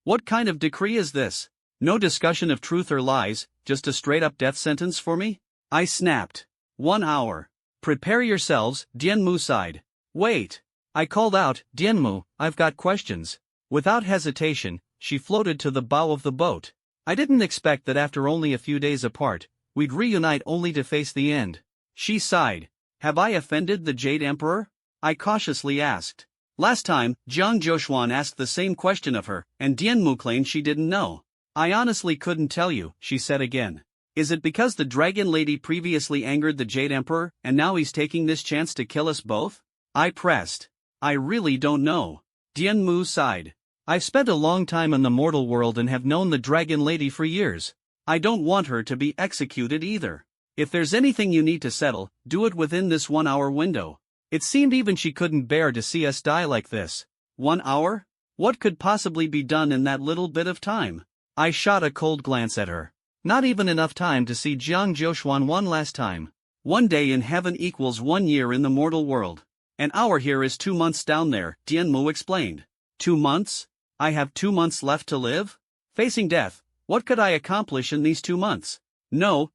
What kind of decree is this? No discussion of truth or lies, just a straight-up death sentence for me? I snapped. 1 hour. Prepare yourselves, Dianmu sighed. Wait. I called out, Dianmu, I've got questions. Without hesitation, she floated to the bow of the boat. I didn't expect that after only a few days apart, we'd reunite only to face the end. She sighed. Have I offended the Jade Emperor? I cautiously asked. Last time, Jiang Jiuxuan asked the same question of her, and Dianmu claimed she didn't know. I honestly couldn't tell you, she said again. Is it because the Dragon Lady previously angered the Jade Emperor, and now he's taking this chance to kill us both? I pressed. I really don't know. Dianmu sighed. I've spent a long time in the mortal world and have known the Dragon Lady for years. I don't want her to be executed either. If there's anything you need to settle, do it within this 1 hour window. It seemed even she couldn't bear to see us die like this. 1 hour? What could possibly be done in that little bit of time? I shot a cold glance at her. Not even enough time to see Jiang Jiuxuan one last time. 1 day in heaven equals 1 year in the mortal world. An hour here is 2 months down there, Dianmu explained. 2 months? I have 2 months left to live? Facing death, what could I accomplish in these 2 months? No.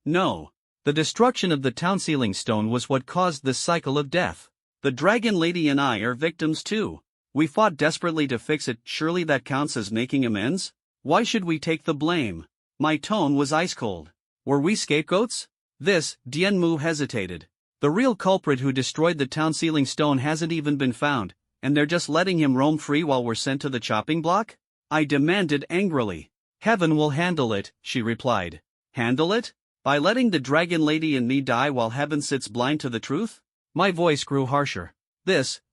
The destruction of the town sealing stone was what caused this cycle of death. The Dragon Lady and I are victims too. We fought desperately to fix it, surely that counts as making amends? Why should we take the blame? My tone was ice cold. Were we scapegoats? Dianmu hesitated. The real culprit who destroyed the town sealing stone hasn't even been found, and they're just letting him roam free while we're sent to the chopping block? I demanded angrily. Heaven will handle it, she replied. Handle it? By letting the Dragon Lady and me die while heaven sits blind to the truth? My voice grew harsher.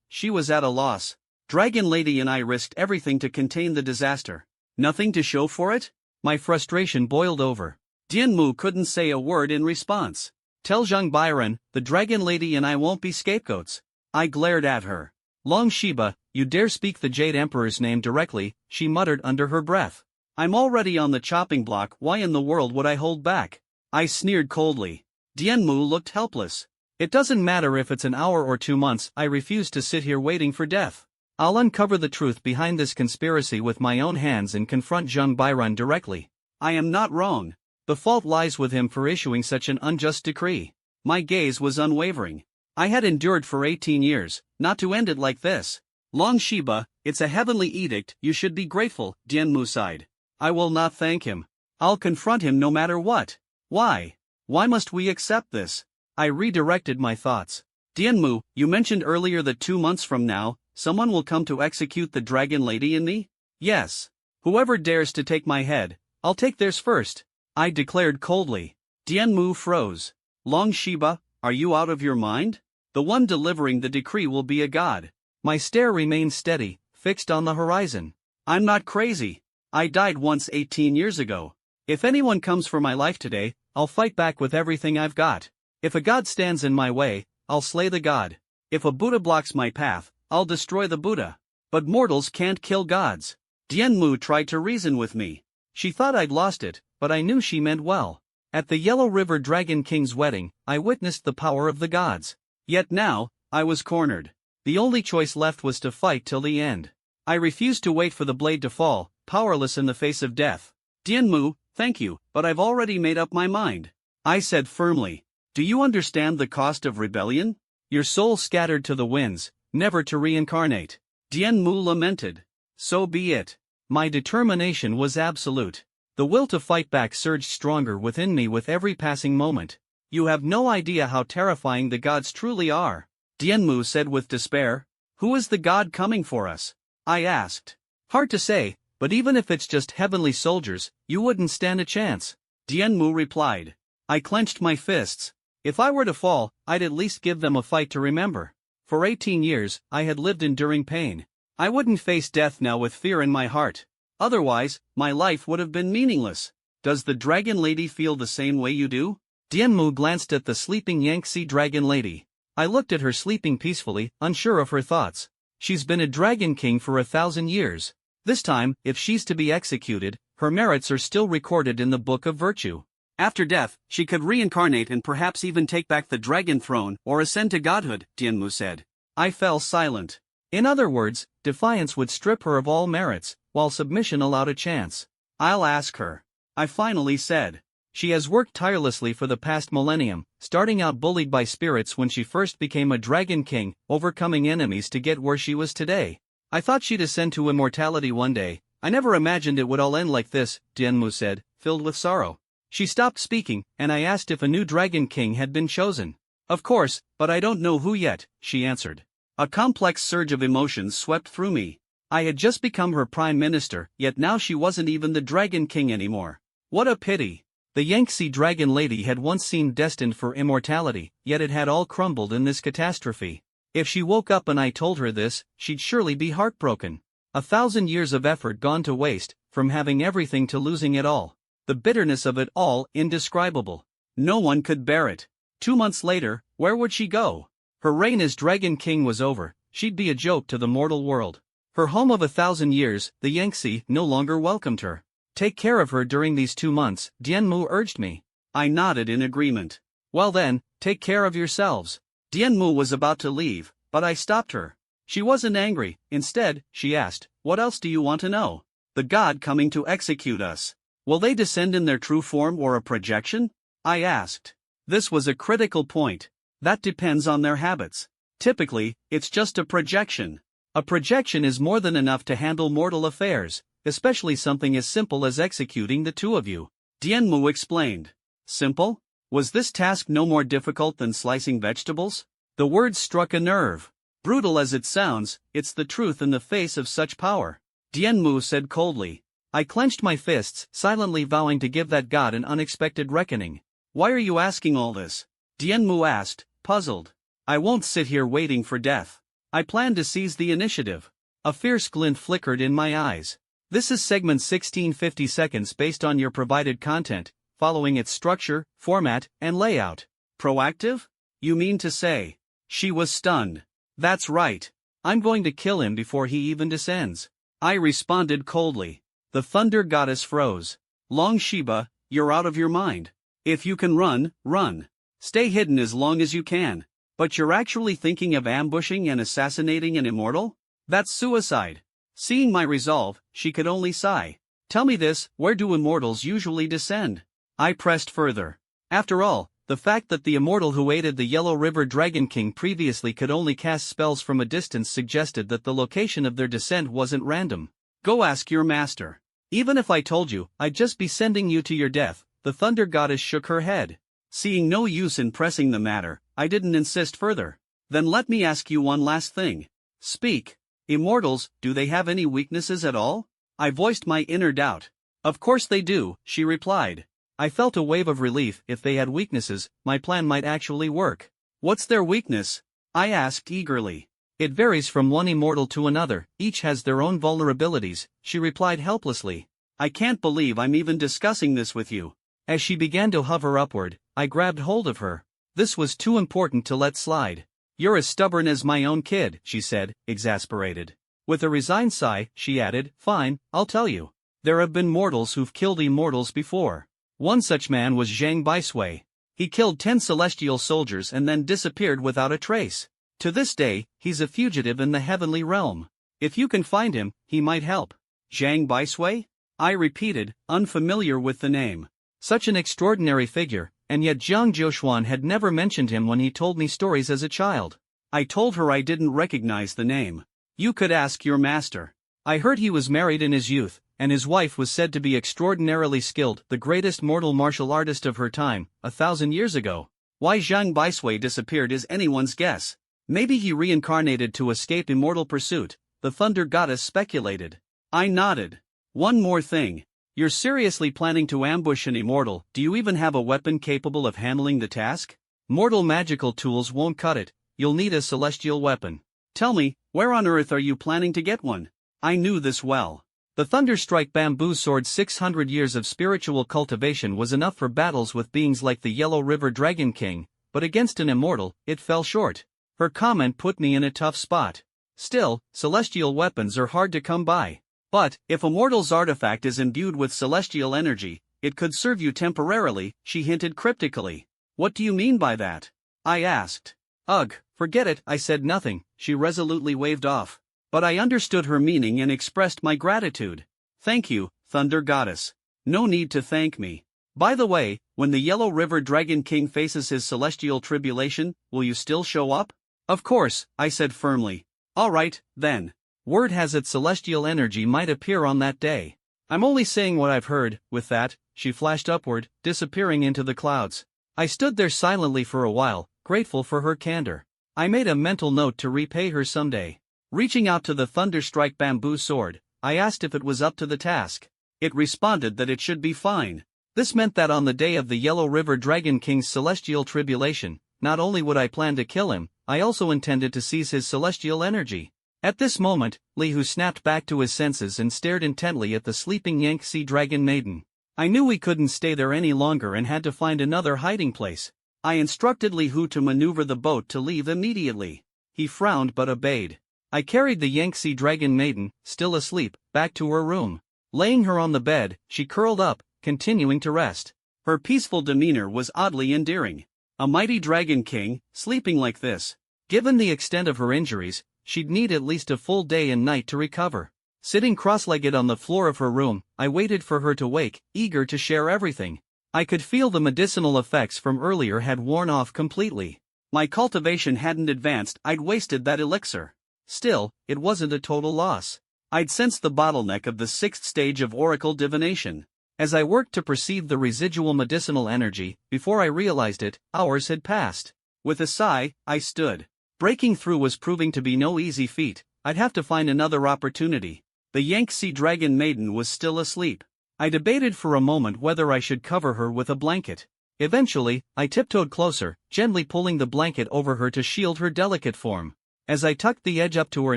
She was at a loss. Dragon Lady and I risked everything to contain the disaster. Nothing to show for it? My frustration boiled over. Dianmu couldn't say a word in response. Tell Zhang Biren, the Dragon Lady and I won't be scapegoats. I glared at her. Long Shiba, you dare speak the Jade Emperor's name directly, she muttered under her breath. I'm already on the chopping block, why in the world would I hold back? I sneered coldly. Dianmu looked helpless. It doesn't matter if it's an hour or 2 months, I refuse to sit here waiting for death. I'll uncover the truth behind this conspiracy with my own hands and confront Zhang Biren directly. I am not wrong. The fault lies with him for issuing such an unjust decree. My gaze was unwavering. I had endured for 18 years, not to end it like this. Long Shiba, it's a heavenly edict, you should be grateful, Dianmu sighed. I will not thank him. I'll confront him no matter what. Why? Why must we accept this? I redirected my thoughts. Dianmu, you mentioned earlier that 2 months from now, someone will come to execute the Dragon Lady and me? Yes. Whoever dares to take my head, I'll take theirs first, I declared coldly. Dianmu froze. Long Shiba, are you out of your mind? The one delivering the decree will be a god. My stare remained steady, fixed on the horizon. I'm not crazy. I died once 18 years ago. If anyone comes for my life today, I'll fight back with everything I've got. If a god stands in my way, I'll slay the god. If a Buddha blocks my path, I'll destroy the Buddha. But mortals can't kill gods. Dianmu tried to reason with me. She thought I'd lost it, but I knew she meant well. At the Yellow River Dragon King's wedding, I witnessed the power of the gods. Yet now, I was cornered. The only choice left was to fight till the end. I refused to wait for the blade to fall, powerless in the face of death. Dianmu, thank you, but I've already made up my mind. I said firmly. Do you understand the cost of rebellion? Your soul scattered to the winds, never to reincarnate. Dianmu lamented. So be it. My determination was absolute. The will to fight back surged stronger within me with every passing moment. You have no idea how terrifying the gods truly are, Dianmu said with despair. Who is the god coming for us? I asked. Hard to say, but even if it's just heavenly soldiers, you wouldn't stand a chance, Dianmu replied. I clenched my fists. If I were to fall, I'd at least give them a fight to remember. For 18 years, I had lived enduring pain. I wouldn't face death now with fear in my heart. Otherwise, my life would have been meaningless. Does the Dragon Lady feel the same way you do? Dianmu glanced at the sleeping Yangtze Dragon Lady. I looked at her sleeping peacefully, unsure of her thoughts. She's been a Dragon King for 1,000 years. This time, if she's to be executed, her merits are still recorded in the Book of Virtue. After death, she could reincarnate and perhaps even take back the dragon throne or ascend to godhood, Dianmu said. I fell silent. In other words, defiance would strip her of all merits, while submission allowed a chance. I'll ask her. I finally said. She has worked tirelessly for the past millennium, starting out bullied by spirits when she first became a dragon king, overcoming enemies to get where she was today. I thought she'd ascend to immortality one day. I never imagined it would all end like this, Jianmu said, filled with sorrow. She stopped speaking, and I asked if a new dragon king had been chosen. Of course, but I don't know who yet, she answered. A complex surge of emotions swept through me. I had just become her prime minister, yet now she wasn't even the dragon king anymore. What a pity. The Yangtze dragon lady had once seemed destined for immortality, yet it had all crumbled in this catastrophe. If she woke up and I told her this, she'd surely be heartbroken. 1,000 years of effort gone to waste, from having everything to losing it all. The bitterness of it all, indescribable. No one could bear it. 2 months later, where would she go? Her reign as Dragon King was over, she'd be a joke to the mortal world. Her home of 1,000 years, the Yangtze, no longer welcomed her. Take care of her during these 2 months, Dianmu urged me. I nodded in agreement. Well then, take care of yourselves. Dianmu was about to leave, but I stopped her. She wasn't angry. Instead, she asked, what else do you want to know? The god coming to execute us. Will they descend in their true form or a projection? I asked. This was a critical point. That depends on their habits. Typically, it's just a projection. A projection is more than enough to handle mortal affairs, especially something as simple as executing the two of you. Dianmu explained. Simple? Was this task no more difficult than slicing vegetables? The words struck a nerve. Brutal as it sounds, it's the truth in the face of such power. Dianmu said coldly. I clenched my fists, silently vowing to give that god an unexpected reckoning. Why are you asking all this? Dianmu asked, puzzled. I won't sit here waiting for death. I plan to seize the initiative. A fierce glint flickered in my eyes. This is segment 16 50 seconds based on your provided content, following its structure, format, and layout. Proactive? You mean to say? She was stunned. That's right. I'm going to kill him before he even descends. I responded coldly. The thunder goddess froze. Long Shiba, you're out of your mind. If you can run, run. Stay hidden as long as you can. But you're actually thinking of ambushing and assassinating an immortal? That's suicide. Seeing my resolve, she could only sigh. Tell me this, where do immortals usually descend? I pressed further. After all, the fact that the immortal who aided the Yellow River Dragon King previously could only cast spells from a distance suggested that the location of their descent wasn't random. Go ask your master. Even if I told you, I'd just be sending you to your death. The thunder goddess shook her head. Seeing no use in pressing the matter, I didn't insist further. Then let me ask you one last thing. Speak. Immortals, do they have any weaknesses at all? I voiced my inner doubt. Of course they do, she replied. I felt a wave of relief. If they had weaknesses, my plan might actually work. What's their weakness? I asked eagerly. It varies from one immortal to another, each has their own vulnerabilities, she replied helplessly. I can't believe I'm even discussing this with you. As she began to hover upward, I grabbed hold of her. This was too important to let slide. You're as stubborn as my own kid, she said, exasperated. With a resigned sigh, she added, fine, I'll tell you. There have been mortals who've killed immortals before. One such man was Jiang Jiuxuan. He killed 10 celestial soldiers and then disappeared without a trace. To this day, he's a fugitive in the heavenly realm. If you can find him, he might help. Jiang Jiuxuan? I repeated, unfamiliar with the name. Such an extraordinary figure, and yet Jiang Jiuxuan had never mentioned him when he told me stories as a child. I told her I didn't recognize the name. You could ask your master. I heard he was married in his youth, and his wife was said to be extraordinarily skilled, the greatest mortal martial artist of her time, 1,000 years ago. Why Jiang Jiuxuan disappeared is anyone's guess. Maybe he reincarnated to escape immortal pursuit, the thunder goddess speculated. I nodded. One more thing. You're seriously planning to ambush an immortal? Do you even have a weapon capable of handling the task? Mortal magical tools won't cut it, you'll need a celestial weapon. Tell me, where on earth are you planning to get one? I knew this well. The Thunderstrike bamboo sword's 600 years of spiritual cultivation was enough for battles with beings like the Yellow River Dragon King, but against an immortal, it fell short. Her comment put me in a tough spot. Still, celestial weapons are hard to come by. But, if a mortal's artifact is imbued with celestial energy, it could serve you temporarily, she hinted cryptically. What do you mean by that? I asked. Ugh, forget it, I said nothing, she resolutely waved off. But I understood her meaning and expressed my gratitude. Thank you, Thunder Goddess. No need to thank me. By the way, when the Yellow River Dragon King faces his celestial tribulation, will you still show up? Of course, I said firmly. All right, then. Word has it celestial energy might appear on that day. I'm only saying what I've heard. With that, she flashed upward, disappearing into the clouds. I stood there silently for a while, grateful for her candor. I made a mental note to repay her someday. Reaching out to the Thunderstrike bamboo sword, I asked if it was up to the task. It responded that it should be fine. This meant that on the day of the Yellow River Dragon King's celestial tribulation, not only would I plan to kill him, I also intended to seize his celestial energy. At this moment, Li Hu snapped back to his senses and stared intently at the sleeping Yangtze Dragon Maiden. I knew we couldn't stay there any longer and had to find another hiding place. I instructed Li Hu to maneuver the boat to leave immediately. He frowned but obeyed. I carried the Yangtze Dragon Maiden, still asleep, back to her room. Laying her on the bed, she curled up, continuing to rest. Her peaceful demeanor was oddly endearing. A mighty Dragon King, sleeping like this. Given the extent of her injuries, she'd need at least a full day and night to recover. Sitting cross-legged on the floor of her room, I waited for her to wake, eager to share everything. I could feel the medicinal effects from earlier had worn off completely. My cultivation hadn't advanced, I'd wasted that elixir. Still, it wasn't a total loss. I'd sensed the bottleneck of the 6th stage of oracle divination. As I worked to perceive the residual medicinal energy, before I realized it, hours had passed. With a sigh, I stood. Breaking through was proving to be no easy feat. I'd have to find another opportunity. The Yangtze Dragon Maiden was still asleep. I debated for a moment whether I should cover her with a blanket. Eventually, I tiptoed closer, gently pulling the blanket over her to shield her delicate form. As I tucked the edge up to her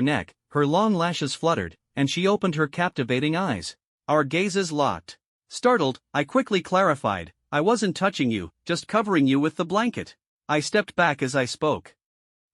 neck, her long lashes fluttered, and she opened her captivating eyes. Our gazes locked. Startled, I quickly clarified, I wasn't touching you, just covering you with the blanket. I stepped back as I spoke.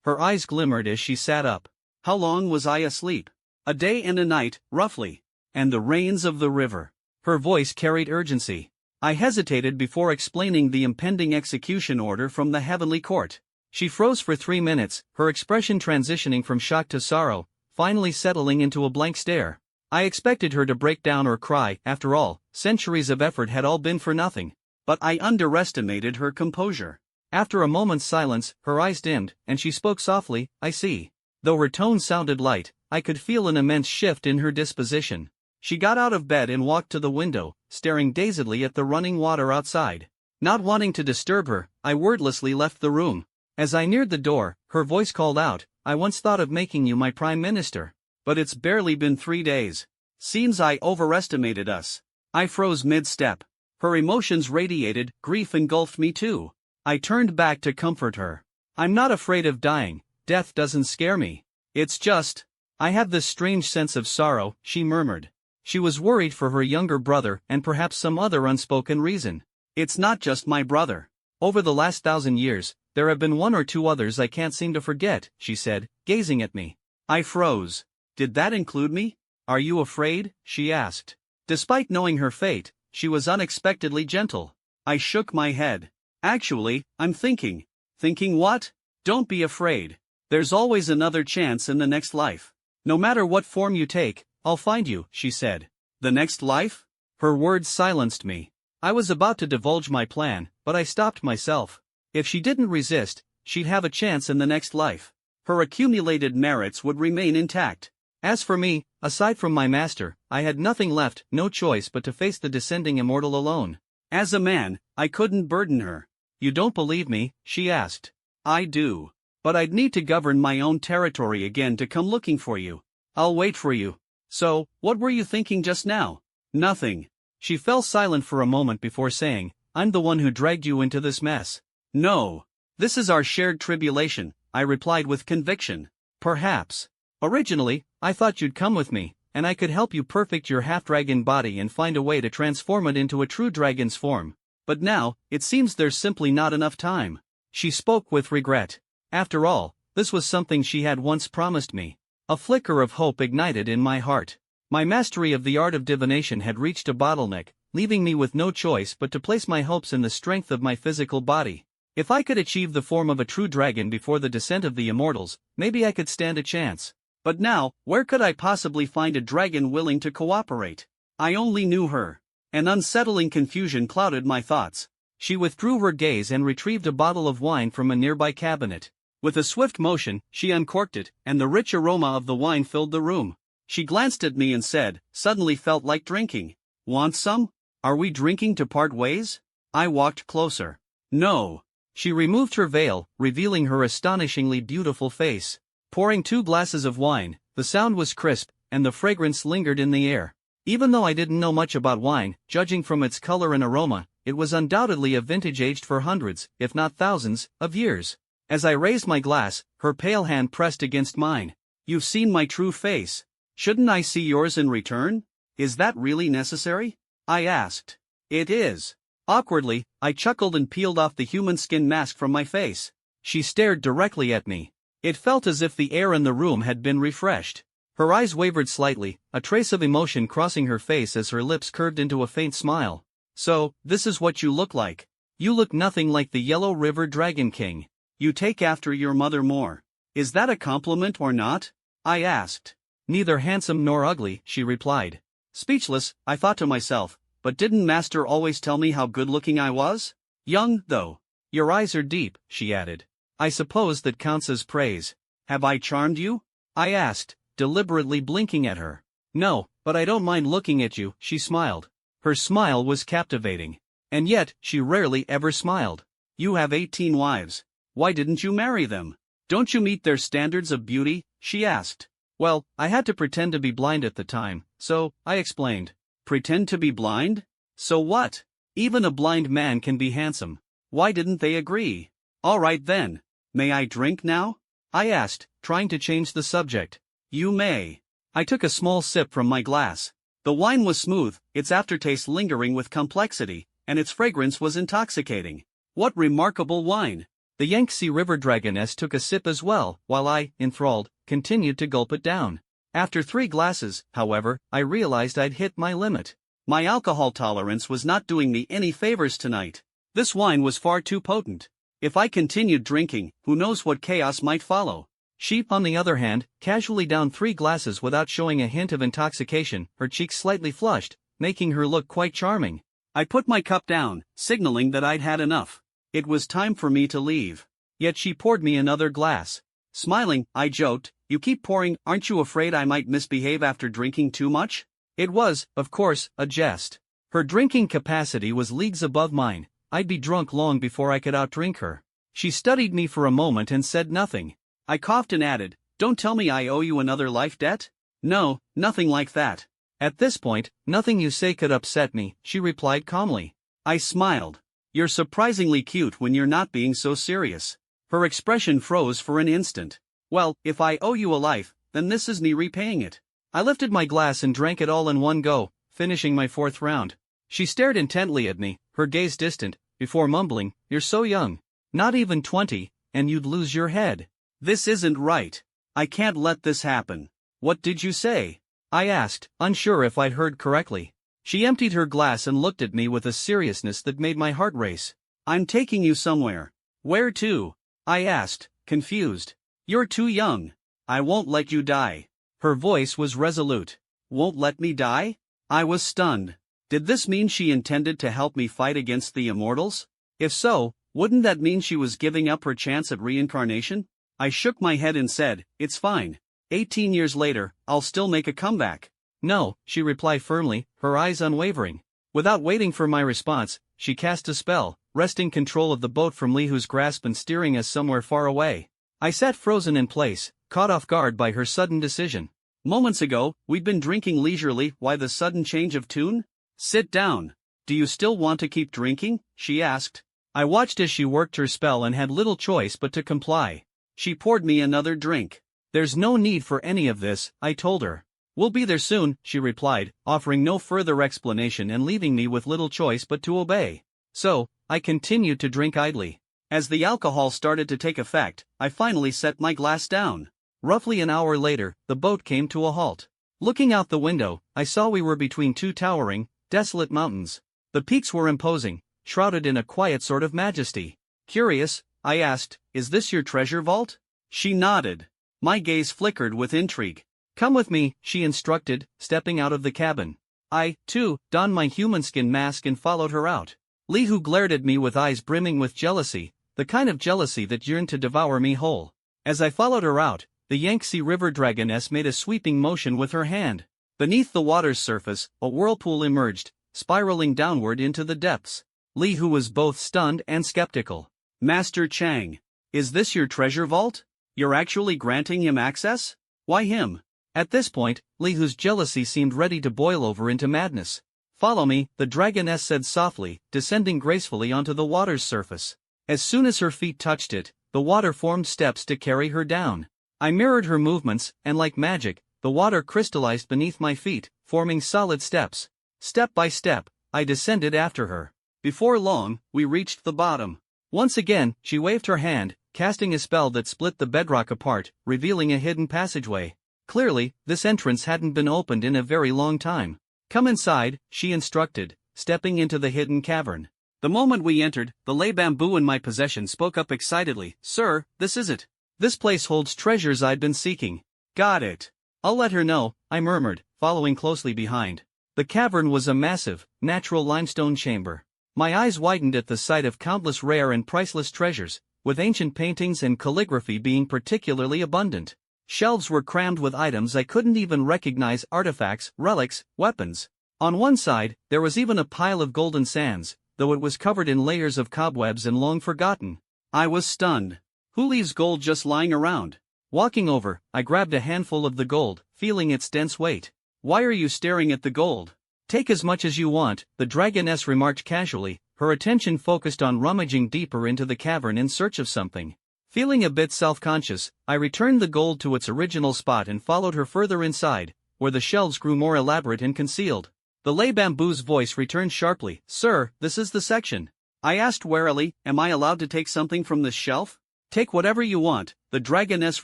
Her eyes glimmered as she sat up. How long was I asleep? A day and a night, roughly. And the rains of the river. Her voice carried urgency. I hesitated before explaining the impending execution order from the heavenly court. She froze for 3 minutes, her expression transitioning from shock to sorrow, finally settling into a blank stare. I expected her to break down or cry. After all, centuries of effort had all been for nothing. But I underestimated her composure. After a moment's silence, her eyes dimmed, and she spoke softly, I see. Though her tone sounded light, I could feel an immense shift in her disposition. She got out of bed and walked to the window, staring dazedly at the running water outside. Not wanting to disturb her, I wordlessly left the room. As I neared the door, her voice called out, I once thought of making you my prime minister. But it's barely been 3 days. Seems I overestimated us. I froze mid-step. Her emotions radiated, grief engulfed me too. I turned back to comfort her. I'm not afraid of dying, death doesn't scare me. It's just, I have this strange sense of sorrow, she murmured. She was worried for her younger brother and perhaps some other unspoken reason. It's not just my brother. Over the last 1,000 years, there have been 1 or 2 others I can't seem to forget, she said, gazing at me. I froze. Did that include me? Are you afraid? She asked. Despite knowing her fate, she was unexpectedly gentle. I shook my head. Actually, I'm thinking. Thinking what? Don't be afraid. There's always another chance in the next life. No matter what form you take, I'll find you, she said. The next life? Her words silenced me. I was about to divulge my plan, but I stopped myself. If she didn't resist, she'd have a chance in the next life. Her accumulated merits would remain intact. As for me, aside from my master, I had nothing left, no choice but to face the descending immortal alone. As a man, I couldn't burden her. You don't believe me? She asked. I do. But I'd need to govern my own territory again to come looking for you. I'll wait for you. So, what were you thinking just now? Nothing. She fell silent for a moment before saying, I'm the one who dragged you into this mess. No. This is our shared tribulation, I replied with conviction. Perhaps. Originally, I thought you'd come with me, and I could help you perfect your half-dragon body and find a way to transform it into a true dragon's form. But now, it seems there's simply not enough time. She spoke with regret. After all, this was something she had once promised me. A flicker of hope ignited in my heart. My mastery of the art of divination had reached a bottleneck, leaving me with no choice but to place my hopes in the strength of my physical body. If I could achieve the form of a true dragon before the descent of the immortals, maybe I could stand a chance. But now, where could I possibly find a dragon willing to cooperate? I only knew her. An unsettling confusion clouded my thoughts. She withdrew her gaze and retrieved a bottle of wine from a nearby cabinet. With a swift motion, she uncorked it, and the rich aroma of the wine filled the room. She glanced at me and said, "Suddenly felt like drinking. Want some? Are we drinking to part ways?" I walked closer. No. She removed her veil, revealing her astonishingly beautiful face. Pouring 2 glasses of wine, the sound was crisp, and the fragrance lingered in the air. Even though I didn't know much about wine, judging from its color and aroma, it was undoubtedly a vintage aged for hundreds, if not thousands, of years. As I raised my glass, her pale hand pressed against mine. "You've seen my true face. Shouldn't I see yours in return? Is that really necessary?" I asked. "It is." Awkwardly, I chuckled and peeled off the human skin mask from my face. She stared directly at me. It felt as if the air in the room had been refreshed. Her eyes wavered slightly, a trace of emotion crossing her face as her lips curved into a faint smile. "So, this is what you look like. You look nothing like the Yellow River Dragon King. You take after your mother more. Is that a compliment or not?" I asked. "Neither handsome nor ugly," she replied. Speechless, I thought to myself, but didn't Master always tell me how good-looking I was? "Young, though. Your eyes are deep," she added. "I suppose that counts as praise. Have I charmed you?" I asked, deliberately blinking at her. "No, but I don't mind looking at you," she smiled. Her smile was captivating. And yet, she rarely ever smiled. "You have 18 wives. Why didn't you marry them? Don't you meet their standards of beauty?" she asked. "Well, I had to pretend to be blind at the time, so," I explained. "Pretend to be blind? So what? Even a blind man can be handsome. Why didn't they agree?" "All right then. May I drink now?" I asked, trying to change the subject. "You may." I took a small sip from my glass. The wine was smooth, its aftertaste lingering with complexity, and its fragrance was intoxicating. What remarkable wine! The Yangtze River Dragoness took a sip as well, while I, enthralled, continued to gulp it down. After 3 glasses, however, I realized I'd hit my limit. My alcohol tolerance was not doing me any favors tonight. This wine was far too potent. If I continued drinking, who knows what chaos might follow. She, on the other hand, casually downed 3 glasses without showing a hint of intoxication, her cheeks slightly flushed, making her look quite charming. I put my cup down, signaling that I'd had enough. It was time for me to leave. Yet she poured me another glass. Smiling, I joked, "You keep pouring, aren't you afraid I might misbehave after drinking too much?" It was, of course, a jest. Her drinking capacity was leagues above mine. I'd be drunk long before I could outdrink her. She studied me for a moment and said nothing. I coughed and added, "Don't tell me I owe you another life debt?" "No, nothing like that." "At this point, nothing you say could upset me," she replied calmly. I smiled. "You're surprisingly cute when you're not being so serious." Her expression froze for an instant. "Well, if I owe you a life, then this is me repaying it." I lifted my glass and drank it all in one go, finishing my 4th round. She stared intently at me, her gaze distant, before mumbling, "You're so young. Not even 20, and you'd lose your head." "This isn't right. I can't let this happen." "What did you say?" I asked, unsure if I'd heard correctly. She emptied her glass and looked at me with a seriousness that made my heart race. "I'm taking you somewhere." "Where to?" I asked, confused. "You're too young. I won't let you die." Her voice was resolute. "Won't let me die?" I was stunned. Did this mean she intended to help me fight against the immortals? If so, wouldn't that mean she was giving up her chance at reincarnation? I shook my head and said, "It's fine. 18 years later, I'll still make a comeback." "No," she replied firmly, her eyes unwavering. Without waiting for my response, she cast a spell, wresting control of the boat from Lihu's grasp and steering us somewhere far away. I sat frozen in place, caught off guard by her sudden decision. "Moments ago, we'd been drinking leisurely. Why the sudden change of tune?" "Sit down. Do you still want to keep drinking?" she asked. I watched as she worked her spell and had little choice but to comply. She poured me another drink. "There's no need for any of this," I told her. "We'll be there soon," she replied, offering no further explanation and leaving me with little choice but to obey. So, I continued to drink idly. As the alcohol started to take effect, I finally set my glass down. Roughly an hour later, the boat came to a halt. Looking out the window, I saw we were between 2 towering, desolate mountains. The peaks were imposing, shrouded in a quiet sort of majesty. "Curious," I asked, "is this your treasure vault?" She nodded. My gaze flickered with intrigue. "Come with me," she instructed, stepping out of the cabin. I, too, donned my human skin mask and followed her out. Li Hu glared at me with eyes brimming with jealousy, the kind of jealousy that yearned to devour me whole. As I followed her out, the Yangtze River Dragoness made a sweeping motion with her hand. Beneath the water's surface, a whirlpool emerged, spiraling downward into the depths. Li Hu was both stunned and skeptical. "Master Chang, is this your treasure vault? You're actually granting him access? Why him?" At this point, Li Hu's jealousy seemed ready to boil over into madness. "Follow me," the dragoness said softly, descending gracefully onto the water's surface. As soon as her feet touched it, the water formed steps to carry her down. I mirrored her movements, and like magic, the water crystallized beneath my feet, forming solid steps. Step by step, I descended after her. Before long, we reached the bottom. Once again, she waved her hand, casting a spell that split the bedrock apart, revealing a hidden passageway. Clearly, this entrance hadn't been opened in a very long time. "Come inside," she instructed, stepping into the hidden cavern. The moment we entered, the lei bamboo in my possession spoke up excitedly. "Sir, this is it. This place holds treasures I'd been seeking." "Got it. I'll let her know," I murmured, following closely behind. The cavern was a massive, natural limestone chamber. My eyes widened at the sight of countless rare and priceless treasures, with ancient paintings and calligraphy being particularly abundant. Shelves were crammed with items I couldn't even recognize: artifacts, relics, weapons. On one side, there was even a pile of golden sands, though it was covered in layers of cobwebs and long forgotten. I was stunned. Who leaves gold just lying around? Walking over, I grabbed a handful of the gold, feeling its dense weight. "Why are you staring at the gold? Take as much as you want," the dragoness remarked casually, her attention focused on rummaging deeper into the cavern in search of something. Feeling a bit self-conscious, I returned the gold to its original spot and followed her further inside, where the shelves grew more elaborate and concealed. The lei bamboo's voice returned sharply. "Sir, this is the section." I asked warily, "Am I allowed to take something from this shelf?" "Take whatever you want," the dragoness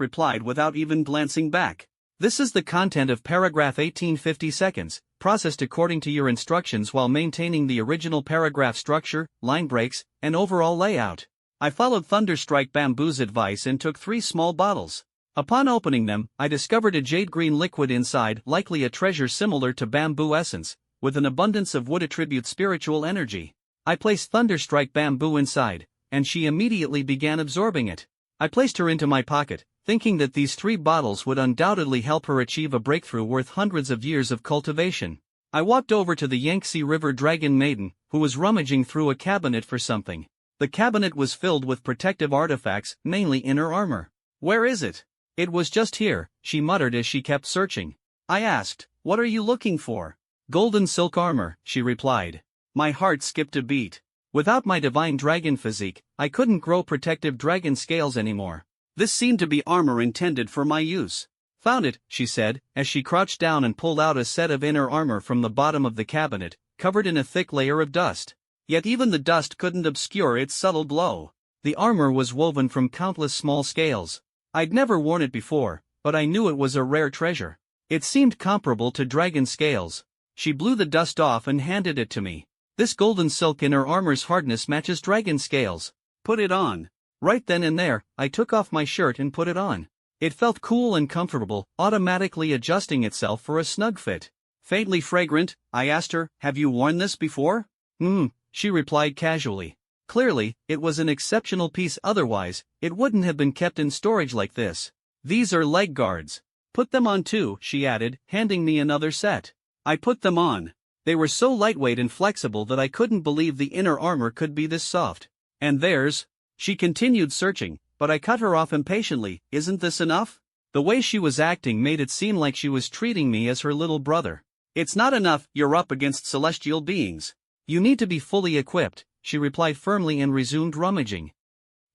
replied without even glancing back. "This is the content of paragraph 1850 seconds, processed according to your instructions while maintaining the original paragraph structure, line breaks, and overall layout." I followed Thunderstrike Bamboo's advice and took 3 small bottles. Upon opening them, I discovered a jade-green liquid inside, likely a treasure similar to bamboo essence, with an abundance of wood-attribute spiritual energy. I placed Thunderstrike Bamboo inside, and she immediately began absorbing it. I placed her into my pocket, thinking that these 3 bottles would undoubtedly help her achieve a breakthrough worth hundreds of years of cultivation. I walked over to the Yangtze River Dragon Maiden, who was rummaging through a cabinet for something. The cabinet was filled with protective artifacts, mainly inner armor. "Where is it?" "It was just here," she muttered as she kept searching. I asked, "What are you looking for?" "Golden silk armor," she replied. My heart skipped a beat. Without my divine dragon physique, I couldn't grow protective dragon scales anymore. This seemed to be armor intended for my use. "Found it," she said, as she crouched down and pulled out a set of inner armor from the bottom of the cabinet, covered in a thick layer of dust. Yet even the dust couldn't obscure its subtle glow. The armor was woven from countless small scales. I'd never worn it before, but I knew it was a rare treasure. It seemed comparable to dragon scales. She blew the dust off and handed it to me. "This golden silk inner armor's hardness matches dragon scales. Put it on." Right then and there, I took off my shirt and put it on. It felt cool and comfortable, automatically adjusting itself for a snug fit. "Faintly fragrant," I asked her, "have you worn this before?" She replied casually. Clearly, it was an exceptional piece, otherwise, it wouldn't have been kept in storage like this. "These are leg guards. Put them on too," she added, handing me another set. I put them on. They were so lightweight and flexible that I couldn't believe the inner armor could be this soft. "And there's..." She continued searching, but I cut her off impatiently. "Isn't this enough?" The way she was acting made it seem like she was treating me as her little brother. "It's not enough, you're up against celestial beings. You need to be fully equipped," she replied firmly and resumed rummaging.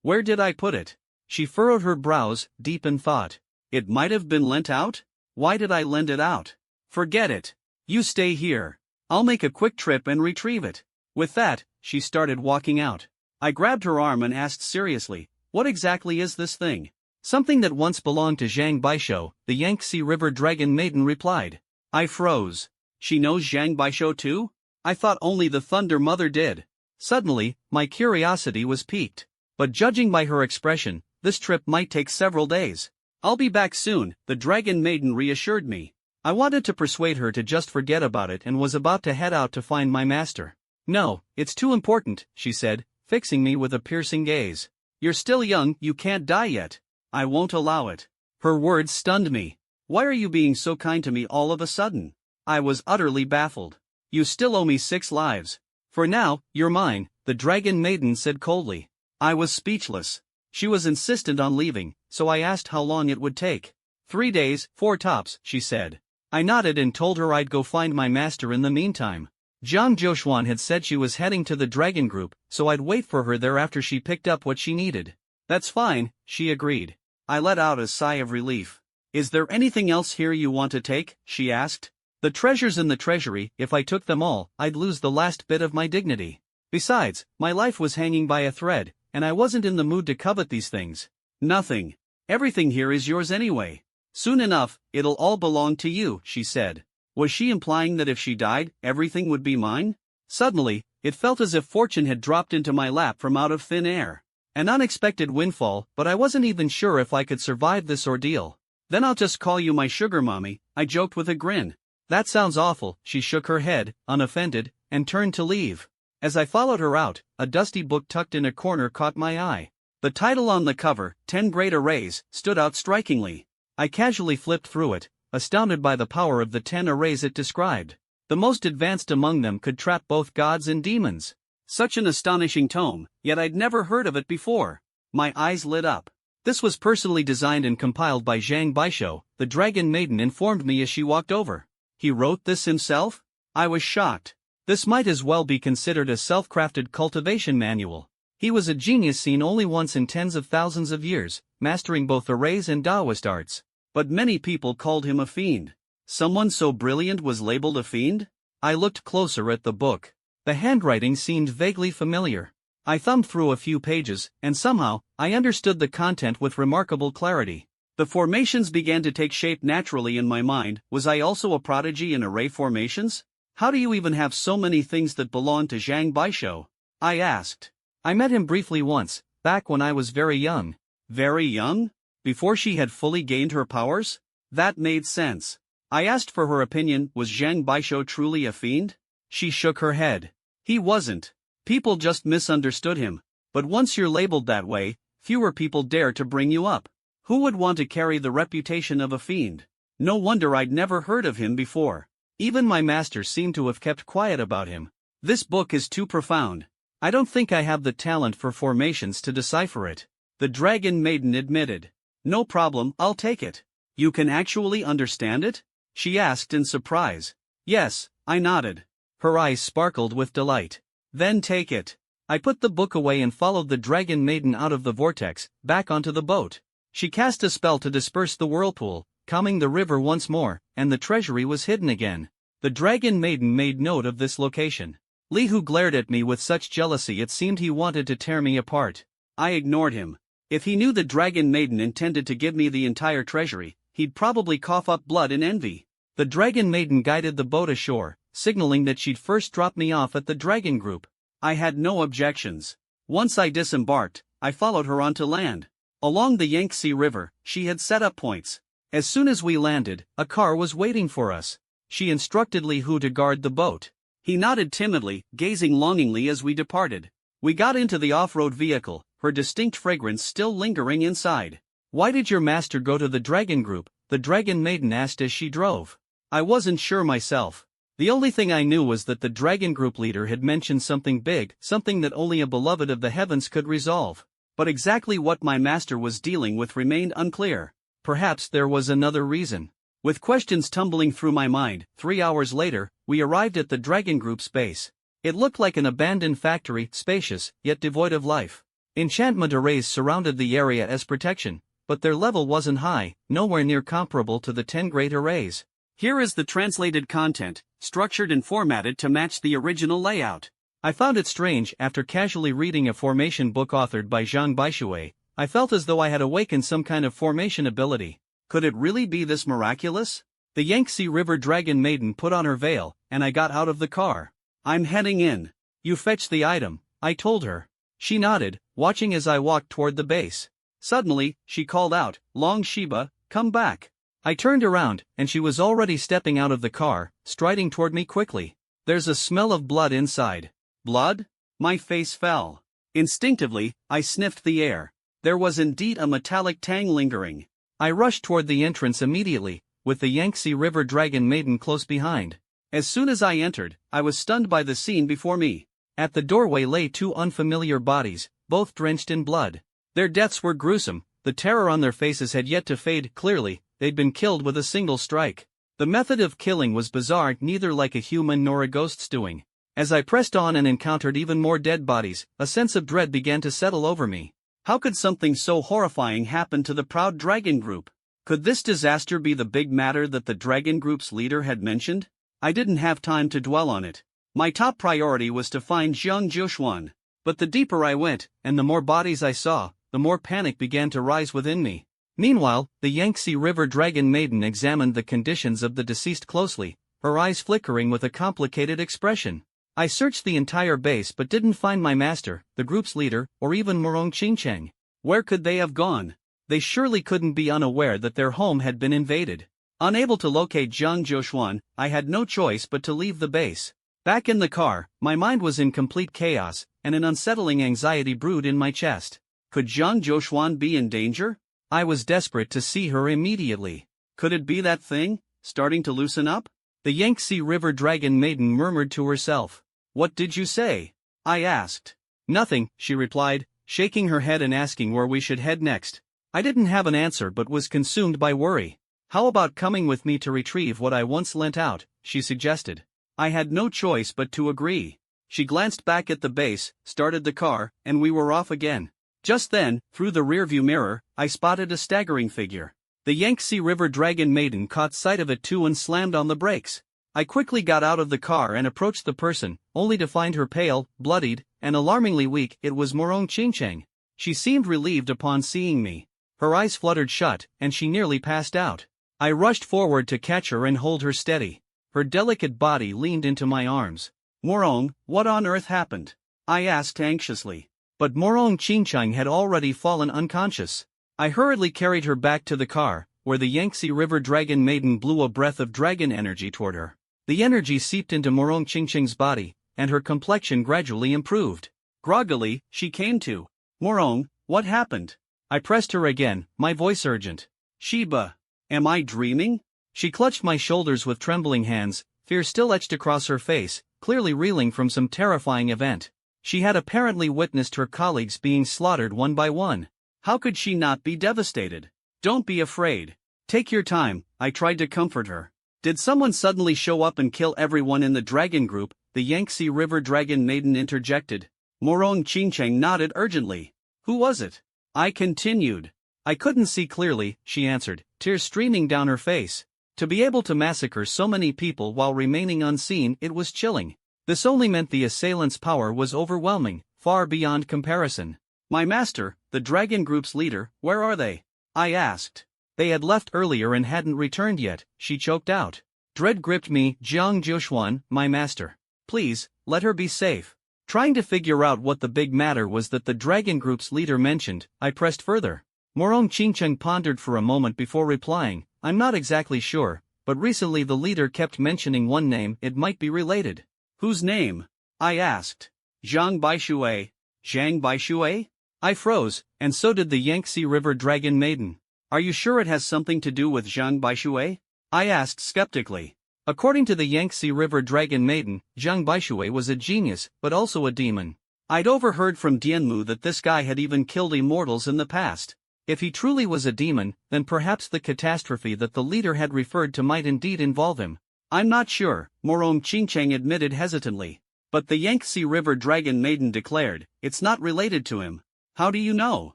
"Where did I put it?" She furrowed her brows, deep in thought. "It might have been lent out? Why did I lend it out? Forget it. You stay here. I'll make a quick trip and retrieve it." With that, she started walking out. I grabbed her arm and asked seriously, "What exactly is this thing?" "Something that once belonged to Jiang Jiuxuan," the Yangtze River Dragon Maiden replied. I froze. She knows Jiang Jiuxuan too? I thought only the Thunder Mother did. Suddenly, my curiosity was piqued. But judging by her expression, this trip might take several days. I'll be back soon, the dragon maiden reassured me. I wanted to persuade her to just forget about it and was about to head out to find my master. No, it's too important, she said, fixing me with a piercing gaze. You're still young, you can't die yet. I won't allow it. Her words stunned me. Why are you being so kind to me all of a sudden? I was utterly baffled. You still owe me 6 lives. For now, you're mine, the dragon maiden said coldly. I was speechless. She was insistent on leaving, so I asked how long it would take. 3 days, 4 tops, she said. I nodded and told her I'd go find my master in the meantime. Jiang Jiuxuan had said she was heading to the dragon group, so I'd wait for her there after she picked up what she needed. That's fine, she agreed. I let out a sigh of relief. Is there anything else here you want to take? She asked. The treasures in the treasury, if I took them all, I'd lose the last bit of my dignity. Besides, my life was hanging by a thread, and I wasn't in the mood to covet these things. Nothing. Everything here is yours anyway. Soon enough, it'll all belong to you, she said. Was she implying that if she died, everything would be mine? Suddenly, it felt as if fortune had dropped into my lap from out of thin air. An unexpected windfall, but I wasn't even sure if I could survive this ordeal. Then I'll just call you my sugar mommy, I joked with a grin. That sounds awful, she shook her head, unoffended, and turned to leave. As I followed her out, a dusty book tucked in a corner caught my eye. The title on the cover, 10 Great Arrays, stood out strikingly. I casually flipped through it, astounded by the power of the 10 arrays it described. The most advanced among them could trap both gods and demons. Such an astonishing tome, yet I'd never heard of it before. My eyes lit up. This was personally designed and compiled by Jiang Jiuxuan, the dragon maiden informed me as she walked over. He wrote this himself? I was shocked. This might as well be considered a self-crafted cultivation manual. He was a genius seen only once in tens of thousands of years, mastering both arrays and Taoist arts. But many people called him a fiend. Someone so brilliant was labeled a fiend? I looked closer at the book. The handwriting seemed vaguely familiar. I thumbed through a few pages, and somehow, I understood the content with remarkable clarity. The formations began to take shape naturally in my mind. Was I also a prodigy in array formations? How do you even have so many things that belong to Jiang Jiuxuan? I asked. I met him briefly once, back when I was very young. Very young? Before she had fully gained her powers? That made sense. I asked for her opinion. Was Jiang Jiuxuan truly a fiend? She shook her head. He wasn't. People just misunderstood him. But once you're labeled that way, fewer people dare to bring you up. Who would want to carry the reputation of a fiend? No wonder I'd never heard of him before. Even my master seemed to have kept quiet about him. This book is too profound. I don't think I have the talent for formations to decipher it. The dragon maiden admitted. No problem, I'll take it. You can actually understand it? She asked in surprise. Yes, I nodded. Her eyes sparkled with delight. Then take it. I put the book away and followed the dragon maiden out of the vortex, back onto the boat. She cast a spell to disperse the whirlpool, calming the river once more, and the treasury was hidden again. The dragon maiden made note of this location. Li Hu glared at me with such jealousy it seemed he wanted to tear me apart. I ignored him. If he knew the dragon maiden intended to give me the entire treasury, he'd probably cough up blood in envy. The dragon maiden guided the boat ashore, signaling that she'd first drop me off at the dragon group. I had no objections. Once I disembarked, I followed her onto land. Along the Yangtze River, she had set up points. As soon as we landed, a car was waiting for us. She instructed Li Hu to guard the boat. He nodded timidly, gazing longingly as we departed. We got into the off-road vehicle, her distinct fragrance still lingering inside. Why did your master go to the dragon group? The dragon maiden asked as she drove. I wasn't sure myself. The only thing I knew was that the dragon group leader had mentioned something big, something that only a beloved of the heavens could resolve. But exactly what my master was dealing with remained unclear. Perhaps there was another reason. With questions tumbling through my mind, 3 hours later, we arrived at the dragon group's base. It looked like an abandoned factory, spacious, yet devoid of life. Enchantment arrays surrounded the area as protection, but their level wasn't high, nowhere near comparable to the 10 great arrays. Here is the translated content, structured and formatted to match the original layout. I found it strange. After casually reading a formation book authored by Jiang Jiuxuan, I felt as though I had awakened some kind of formation ability. Could it really be this miraculous? The Yangtze River dragon maiden put on her veil, and I got out of the car. I'm heading in. You fetch the item, I told her. She nodded, watching as I walked toward the base. Suddenly, she called out, "Long Shiba, come back." I turned around, and she was already stepping out of the car, striding toward me quickly. "There's a smell of blood inside." Blood? My face fell. Instinctively, I sniffed the air. There was indeed a metallic tang lingering. I rushed toward the entrance immediately, with the Yangtze River Dragon Maiden close behind. As soon as I entered, I was stunned by the scene before me. At the doorway lay two unfamiliar bodies, both drenched in blood. Their deaths were gruesome, the terror on their faces had yet to fade. Clearly, they'd been killed with a single strike. The method of killing was bizarre, neither like a human nor a ghost's doing. As I pressed on and encountered even more dead bodies, a sense of dread began to settle over me. How could something so horrifying happen to the proud dragon group? Could this disaster be the big matter that the dragon group's leader had mentioned? I didn't have time to dwell on it. My top priority was to find Jiang Jiuxuan. But the deeper I went, and the more bodies I saw, the more panic began to rise within me. Meanwhile, the Yangtze River Dragon Maiden examined the conditions of the deceased closely, her eyes flickering with a complicated expression. I searched the entire base but didn't find my master, the group's leader, or even Morong Qingcheng. Where could they have gone? They surely couldn't be unaware that their home had been invaded. Unable to locate Jiang Jiuxuan, I had no choice but to leave the base. Back in the car, my mind was in complete chaos, and an unsettling anxiety brewed in my chest. Could Jiang Jiuxuan be in danger? I was desperate to see her immediately. Could it be that thing, starting to loosen up? The Yangtze River Dragon Maiden murmured to herself. "What did you say?" I asked. "Nothing," she replied, shaking her head and asking where we should head next. I didn't have an answer but was consumed by worry. "How about coming with me to retrieve what I once lent out?" she suggested. I had no choice but to agree. She glanced back at the base, started the car, and we were off again. Just then, through the rearview mirror, I spotted a staggering figure. The Yangtze River Dragon Maiden caught sight of it too and slammed on the brakes. I quickly got out of the car and approached the person, only to find her pale, bloodied, and alarmingly weak. It was Morong Qingcheng. She seemed relieved upon seeing me. Her eyes fluttered shut, and she nearly passed out. I rushed forward to catch her and hold her steady. Her delicate body leaned into my arms. "Morong, what on earth happened?" I asked anxiously. But Morong Qingcheng had already fallen unconscious. I hurriedly carried her back to the car, where the Yangtze River Dragon Maiden blew a breath of dragon energy toward her. The energy seeped into Morong Qingcheng's body, and her complexion gradually improved. Groggily, she came to. "Morong, what happened?" I pressed her again, my voice urgent. "Shiba, am I dreaming?" She clutched my shoulders with trembling hands, fear still etched across her face, clearly reeling from some terrifying event. She had apparently witnessed her colleagues being slaughtered one by one. How could she not be devastated? "Don't be afraid. Take your time," I tried to comfort her. "Did someone suddenly show up and kill everyone in the dragon group?" the Yangtze River Dragon Maiden interjected. Morong Qingcheng nodded urgently. "Who was it?" I continued. "I couldn't see clearly," she answered, tears streaming down her face. To be able to massacre so many people while remaining unseen, it was chilling. This only meant the assailants' power was overwhelming, far beyond comparison. "My master, the dragon group's leader, where are they?" I asked. "They had left earlier and hadn't returned yet," she choked out. Dread gripped me. "Jiang Jiuxuan, my master. Please, let her be safe." Trying to figure out what the big matter was that the dragon group's leader mentioned, I pressed further. Morong Qingcheng pondered for a moment before replying. "I'm not exactly sure, but recently the leader kept mentioning one name. It might be related." "Whose name?" I asked. "Zhang Baishui." "Zhang Baishui?" I froze, and so did the Yangtze River Dragon Maiden. "Are you sure it has something to do with Zhang Baishui?" I asked skeptically. According to the Yangtze River Dragon Maiden, Jiang Baishui was a genius, but also a demon. I'd overheard from Dianmu that this guy had even killed immortals in the past. If he truly was a demon, then perhaps the catastrophe that the leader had referred to might indeed involve him. "I'm not sure," Morong Qingcheng admitted hesitantly. But the Yangtze River Dragon Maiden declared, "It's not related to him." "How do you know?"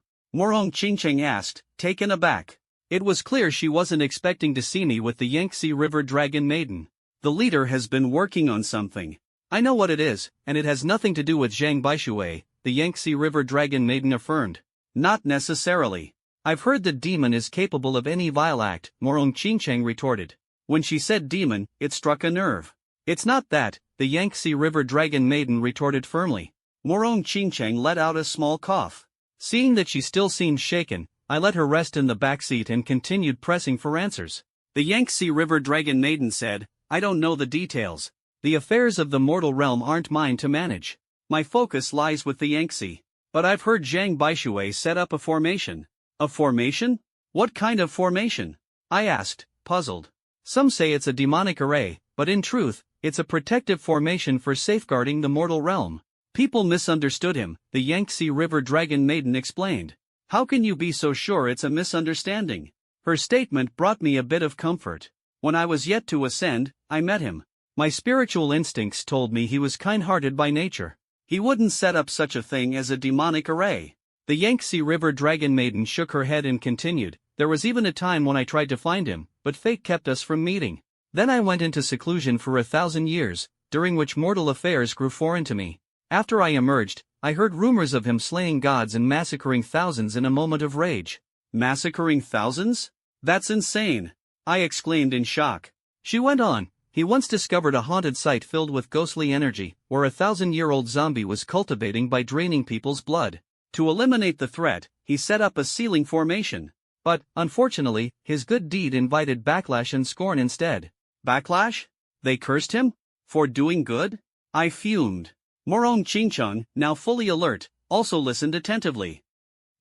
Morong Qingcheng asked, taken aback. It was clear she wasn't expecting to see me with the Yangtze River Dragon Maiden. "The leader has been working on something. I know what it is, and it has nothing to do with Zhang Baishui," the Yangtze River Dragon Maiden affirmed. "Not necessarily. I've heard the demon is capable of any vile act," Morong Qingcheng retorted. When she said demon, it struck a nerve. "It's not that," the Yangtze River Dragon Maiden retorted firmly. Morong Qingcheng let out a small cough. Seeing that she still seemed shaken, I let her rest in the back seat and continued pressing for answers. The Yangtze River Dragon Maiden said, I don't know the details. The affairs of the mortal realm aren't mine to manage. My focus lies with the Yangtze. But I've heard Jiang Jiuxuan set up a formation. A formation? What kind of formation? I asked, puzzled. Some say it's a demonic array, but in truth, it's a protective formation for safeguarding the mortal realm. People misunderstood him, the Yangtze River Dragon Maiden explained. How can you be so sure it's a misunderstanding? Her statement brought me a bit of comfort. When I was yet to ascend, I met him. My spiritual instincts told me he was kind-hearted by nature. He wouldn't set up such a thing as a demonic array. The Yangtze River Dragon Maiden shook her head and continued, there was even a time when I tried to find him, but fate kept us from meeting. Then I went into seclusion for 1,000 years, during which mortal affairs grew foreign to me. After I emerged, I heard rumors of him slaying gods and massacring thousands in a moment of rage. Massacring thousands? That's insane! I exclaimed in shock. She went on, he once discovered a haunted site filled with ghostly energy, where a 1,000-year-old zombie was cultivating by draining people's blood. To eliminate the threat, he set up a sealing formation. But, unfortunately, his good deed invited backlash and scorn instead. Backlash? They cursed him? For doing good? I fumed. Morong Qingcheng, now fully alert, also listened attentively.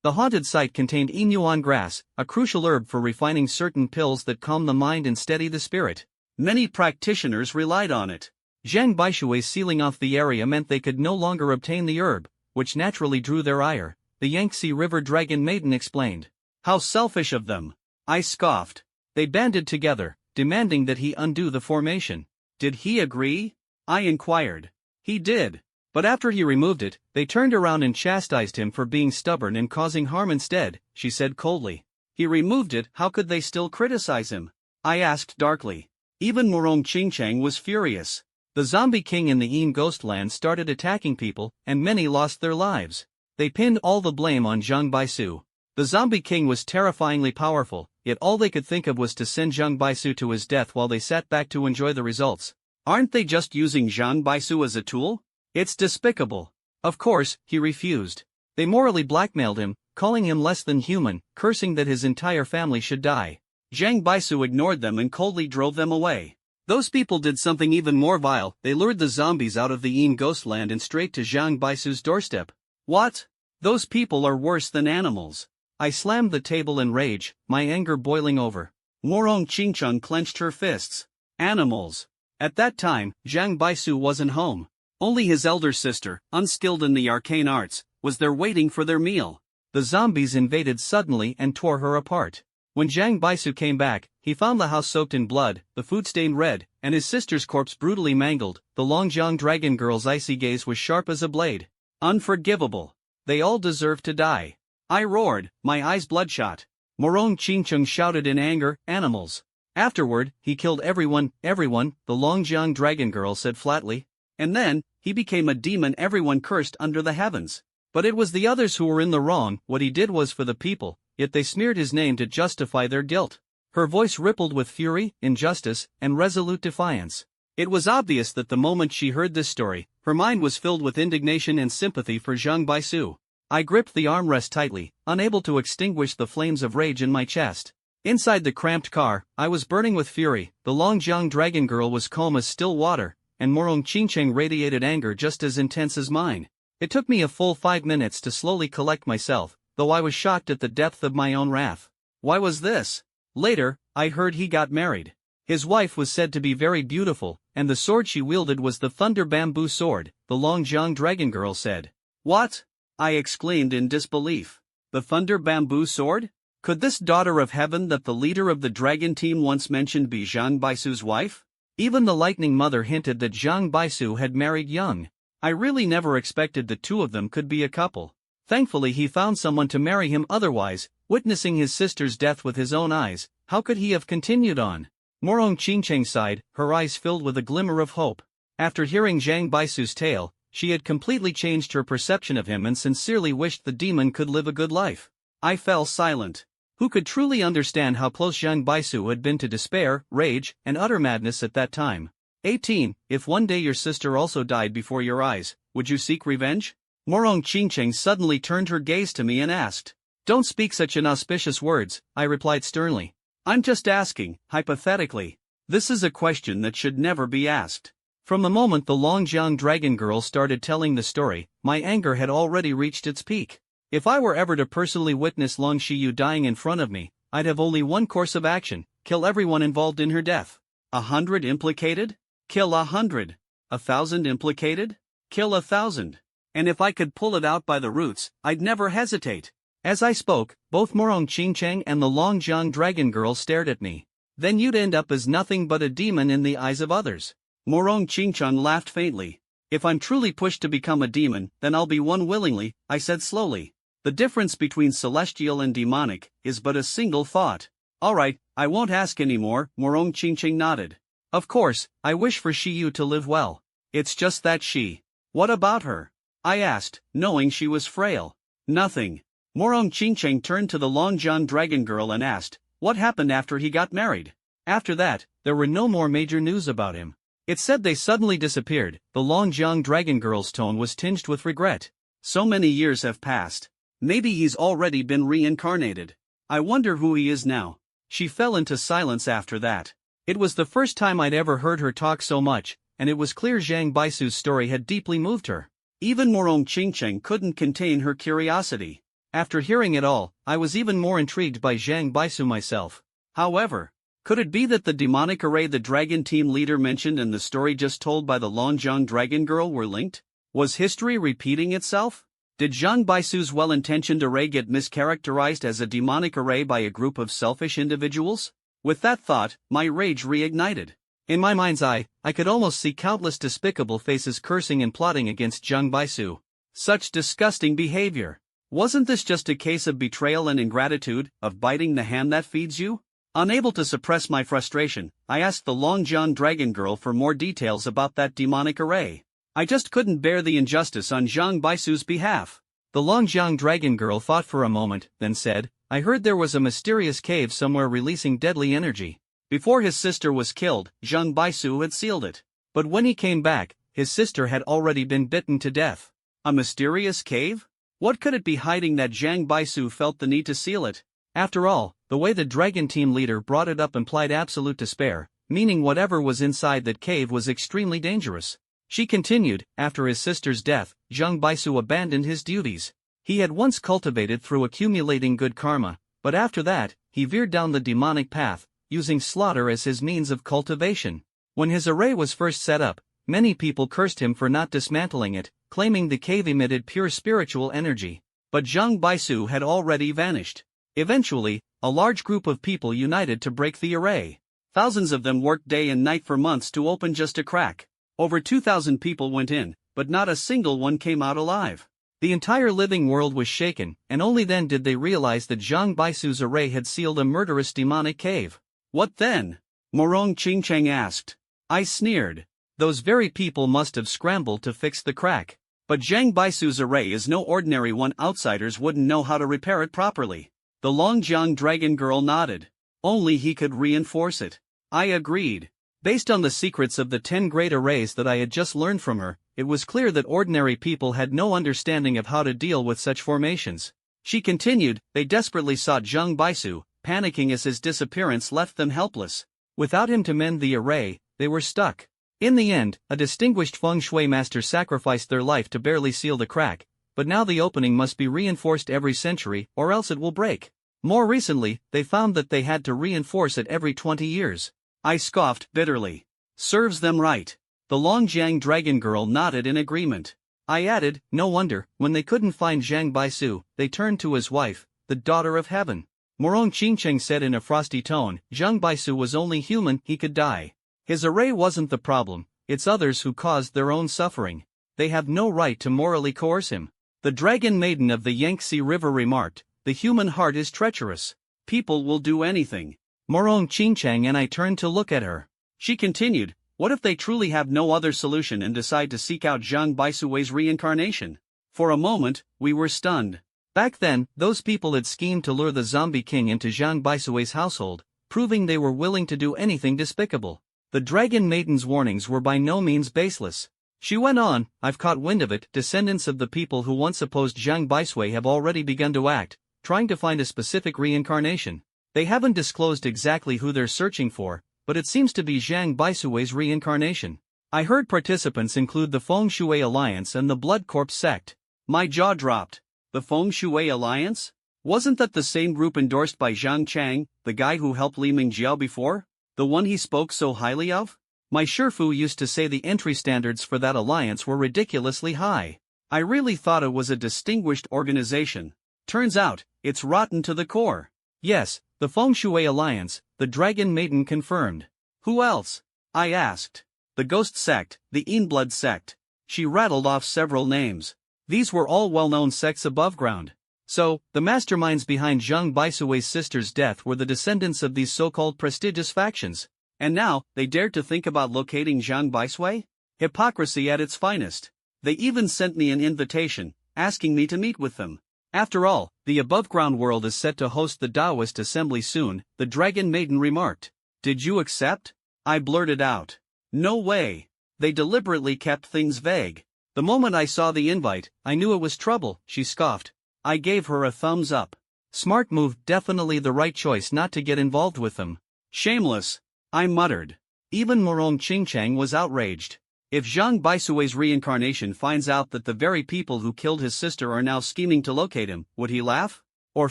The haunted site contained Inyuan grass, a crucial herb for refining certain pills that calm the mind and steady the spirit. Many practitioners relied on it. Jiang Jiuxuan's sealing off the area meant they could no longer obtain the herb, which naturally drew their ire, the Yangtze River Dragon Maiden explained. How selfish of them! I scoffed. They banded together, demanding that he undo the formation. Did he agree? I inquired. He did. But after he removed it, they turned around and chastised him for being stubborn and causing harm instead, she said coldly. He removed it, how could they still criticize him? I asked darkly. Even Morong Qingcheng was furious. The zombie king in the Yin Ghostland started attacking people, and many lost their lives. They pinned all the blame on Jiang Jiuxuan. The zombie king was terrifyingly powerful, yet all they could think of was to send Jiang Jiuxuan to his death while they sat back to enjoy the results. Aren't they just using Jiang Jiuxuan as a tool? It's despicable. Of course, he refused. They morally blackmailed him, calling him less than human, cursing that his entire family should die. Jiang Jiuxuan ignored them and coldly drove them away. Those people did something even more vile, they lured the zombies out of the Yin Ghostland and straight to Jiang Jiuxuan's doorstep. What? Those people are worse than animals. I slammed the table in rage, my anger boiling over. Morong Qingcheng clenched her fists. Animals. At that time, Jiang Jiuxuan wasn't home. Only his elder sister, unskilled in the arcane arts, was there waiting for their meal. The zombies invaded suddenly and tore her apart. When Jiang Jiuxuan came back, he found the house soaked in blood, the food stained red, and his sister's corpse brutally mangled. The Longjiang dragon girl's icy gaze was sharp as a blade. Unforgivable. They all deserve to die. I roared, my eyes bloodshot. Morong Qingcheng shouted in anger, animals. Afterward, he killed everyone, the Longjiang dragon girl said flatly. And then, he became a demon everyone cursed under the heavens. But it was the others who were in the wrong, what he did was for the people, yet they smeared his name to justify their guilt. Her voice rippled with fury, injustice, and resolute defiance. It was obvious that the moment she heard this story, her mind was filled with indignation and sympathy for Jiang Jiuxuan. I gripped the armrest tightly, unable to extinguish the flames of rage in my chest. Inside the cramped car, I was burning with fury. The Longjiang dragon girl was calm as still water, and Morong Qingcheng radiated anger just as intense as mine. It took me a full 5 minutes to slowly collect myself, though I was shocked at the depth of my own wrath. Why was this? Later, I heard he got married. His wife was said to be very beautiful, and the sword she wielded was the thunder bamboo sword, the Longjiang dragon girl said. What? I exclaimed in disbelief. The thunder bamboo sword? Could this daughter of heaven that the leader of the dragon team once mentioned be Jiang Jiuxuan's wife? Even the lightning mother hinted that Jiang Jiuxuan had married young. I really never expected the two of them could be a couple. Thankfully he found someone to marry him otherwise, witnessing his sister's death with his own eyes, how could he have continued on? Morong Qingcheng sighed, her eyes filled with a glimmer of hope. After hearing Jiang Jiuxuan's tale, she had completely changed her perception of him and sincerely wished the demon could live a good life. I fell silent. Who could truly understand how close Jiang Jiuxuan had been to despair, rage, and utter madness at that time? 18. If one day your sister also died before your eyes, would you seek revenge? Morong Qingcheng suddenly turned her gaze to me and asked. Don't speak such inauspicious words, I replied sternly. I'm just asking, hypothetically. This is a question that should never be asked. From the moment the Longjiang dragon girl started telling the story, my anger had already reached its peak. If I were ever to personally witness Long Shiyu dying in front of me, I'd have only one course of action: kill everyone involved in her death. 100 implicated? Kill 100. 1,000 implicated? Kill 1,000. And if I could pull it out by the roots, I'd never hesitate. As I spoke, both Morong Qingcheng and the Longjiang dragon girl stared at me. Then you'd end up as nothing but a demon in the eyes of others. Morong Qingcheng laughed faintly. If I'm truly pushed to become a demon, then I'll be one willingly, I said slowly. The difference between celestial and demonic is but a single thought. Alright, I won't ask anymore, Morong Qingcheng nodded. Of course, I wish for Shiyu to live well. It's just that she. What about her? I asked, knowing she was frail. Nothing. Morong Qingcheng turned to the Longjiang dragon girl and asked, what happened after he got married? After that, there were no more major news about him. It said they suddenly disappeared. The Longjiang dragon girl's tone was tinged with regret. So many years have passed. Maybe he's already been reincarnated. I wonder who he is now. She fell into silence after that. It was the first time I'd ever heard her talk so much, and it was clear Zhang Baisu's story had deeply moved her. Even Morong Qingcheng couldn't contain her curiosity. After hearing it all, I was even more intrigued by Zhang Baisu myself. However, could it be that the demonic array the dragon team leader mentioned and the story just told by the Longjiang dragon girl were linked? Was history repeating itself? Did Zhang Baisu's well-intentioned array get mischaracterized as a demonic array by a group of selfish individuals? With that thought, my rage reignited. In my mind's eye, I could almost see countless despicable faces cursing and plotting against Zhang Baisu. Such disgusting behavior. Wasn't this just a case of betrayal and ingratitude, of biting the hand that feeds you? Unable to suppress my frustration, I asked the Longjiang dragon girl for more details about that demonic array. I just couldn't bear the injustice on Zhang Baisu's behalf. The Longjiang dragon girl thought for a moment, then said, I heard there was a mysterious cave somewhere releasing deadly energy. Before his sister was killed, Zhang Baisu had sealed it. But when he came back, his sister had already been bitten to death. A mysterious cave? What could it be hiding that Zhang Baisu felt the need to seal it? After all, the way the dragon team leader brought it up implied absolute despair, meaning whatever was inside that cave was extremely dangerous. She continued, after his sister's death, Zhang Baisu abandoned his duties. He had once cultivated through accumulating good karma, but after that, he veered down the demonic path, using slaughter as his means of cultivation. When his array was first set up, many people cursed him for not dismantling it, claiming the cave emitted pure spiritual energy. But Zhang Baisu had already vanished. Eventually, a large group of people united to break the array. Thousands of them worked day and night for months to open just a crack. Over 2,000 people went in, but not a single one came out alive. The entire living world was shaken, and only then did they realize that Zhang Baisu's array had sealed a murderous demonic cave. What then? Morong Qingcheng asked. I sneered. Those very people must have scrambled to fix the crack. But Zhang Baisu's array is no ordinary one. Outsiders wouldn't know how to repair it properly. The Longjiang dragon girl nodded. Only he could reinforce it. I agreed. Based on the secrets of the 10 great arrays that I had just learned from her, it was clear that ordinary people had no understanding of how to deal with such formations. She continued, they desperately sought Zhang Baisu, panicking as his disappearance left them helpless. Without him to mend the array, they were stuck. In the end, a distinguished feng shui master sacrificed their life to barely seal the crack, but now the opening must be reinforced every century or else it will break. More recently, they found that they had to reinforce it every 20 years. I scoffed bitterly. Serves them right. The Longjiang dragon girl nodded in agreement. I added, no wonder, when they couldn't find Zhang Baisu, they turned to his wife, the daughter of heaven. Morong Qingcheng said in a frosty tone, Zhang Baisu was only human, he could die. His array wasn't the problem, it's others who caused their own suffering. They have no right to morally coerce him. The dragon maiden of the Yangtze River remarked, the human heart is treacherous. People will do anything. Morong Qingcheng and I turned to look at her. She continued, what if they truly have no other solution and decide to seek out Zhang Baisu's reincarnation? For a moment, we were stunned. Back then, those people had schemed to lure the zombie king into Zhang Baisu's household, proving they were willing to do anything despicable. The dragon maiden's warnings were by no means baseless. She went on, I've caught wind of it, descendants of the people who once opposed Zhang Baisu have already begun to act, trying to find a specific reincarnation. They haven't disclosed exactly who they're searching for, but it seems to be Jiang Jiuxuan's reincarnation. I heard participants include the Feng Shui Alliance and the Blood Corpse sect. My jaw dropped. The Feng Shui Alliance? Wasn't that the same group endorsed by Zhang Chang, the guy who helped Li Mingjiao before? The one he spoke so highly of? My Shifu used to say the entry standards for that alliance were ridiculously high. I really thought it was a distinguished organization. Turns out, it's rotten to the core. Yes, the Feng Shui Alliance, the Dragon Maiden confirmed. Who else? I asked. The Ghost Sect, the Blood Sect. She rattled off several names. These were all well-known sects above ground. So, the masterminds behind Jiang Jiuxuan's sister's death were the descendants of these so-called prestigious factions. And now, they dared to think about locating Jiang Jiuxuan? Hypocrisy at its finest. They even sent me an invitation, asking me to meet with them. After all, the above-ground world is set to host the Taoist assembly soon, the Dragon Maiden remarked. Did you accept? I blurted out. No way. They deliberately kept things vague. The moment I saw the invite, I knew it was trouble, she scoffed. I gave her a thumbs up. Smart move, definitely the right choice not to get involved with them. Shameless, I muttered. Even Morong Qingchang was outraged. If Jiang Jiuxuan's reincarnation finds out that the very people who killed his sister are now scheming to locate him, would he laugh? Or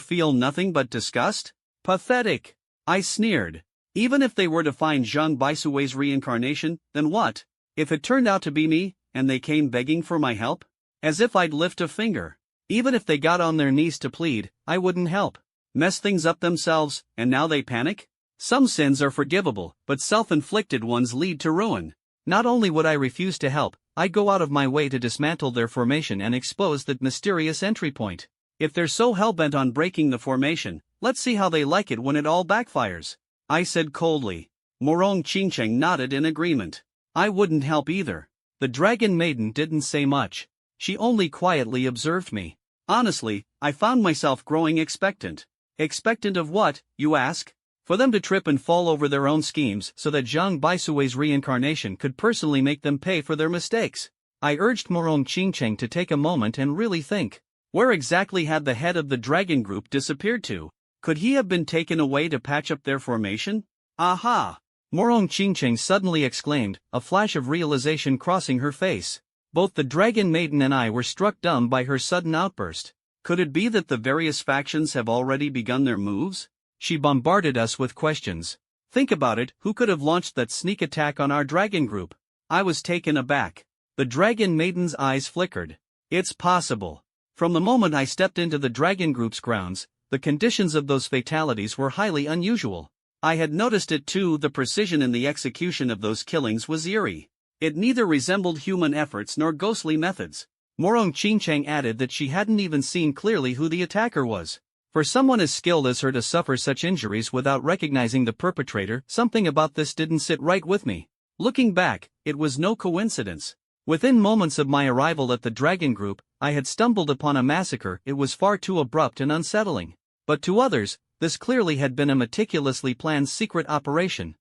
feel nothing but disgust? Pathetic. I sneered. Even if they were to find Jiang Jiuxuan's reincarnation, then what? If it turned out to be me, and they came begging for my help? As if I'd lift a finger. Even if they got on their knees to plead, I wouldn't help. Mess things up themselves, and now they panic? Some sins are forgivable, but self-inflicted ones lead to ruin. Not only would I refuse to help, I'd go out of my way to dismantle their formation and expose that mysterious entry point. If they're so hell-bent on breaking the formation, let's see how they like it when it all backfires. I said coldly. Morong Qingcheng nodded in agreement. I wouldn't help either. The Dragon Maiden didn't say much. She only quietly observed me. Honestly, I found myself growing expectant. Expectant of what, you ask? For them to trip and fall over their own schemes so that Jiang Jiuxuan's reincarnation could personally make them pay for their mistakes. I urged Morong Qingcheng to take a moment and really think. Where exactly had the head of the dragon group disappeared to? Could he have been taken away to patch up their formation? Aha! Morong Qingcheng suddenly exclaimed, a flash of realization crossing her face. Both the Dragon Maiden and I were struck dumb by her sudden outburst. Could it be that the various factions have already begun their moves? She bombarded us with questions. Think about it, who could have launched that sneak attack on our dragon group? I was taken aback. The Dragon Maiden's eyes flickered. It's possible. From the moment I stepped into the dragon group's grounds, the conditions of those fatalities were highly unusual. I had noticed it too, the precision in the execution of those killings was eerie. It neither resembled human efforts nor ghostly methods. Morong Qingcheng added that she hadn't even seen clearly who the attacker was. For someone as skilled as her to suffer such injuries without recognizing the perpetrator, something about this didn't sit right with me. Looking back, it was no coincidence. Within moments of my arrival at the dragon group, I had stumbled upon a massacre. It was far too abrupt and unsettling. But to others, this clearly had been a meticulously planned secret operation.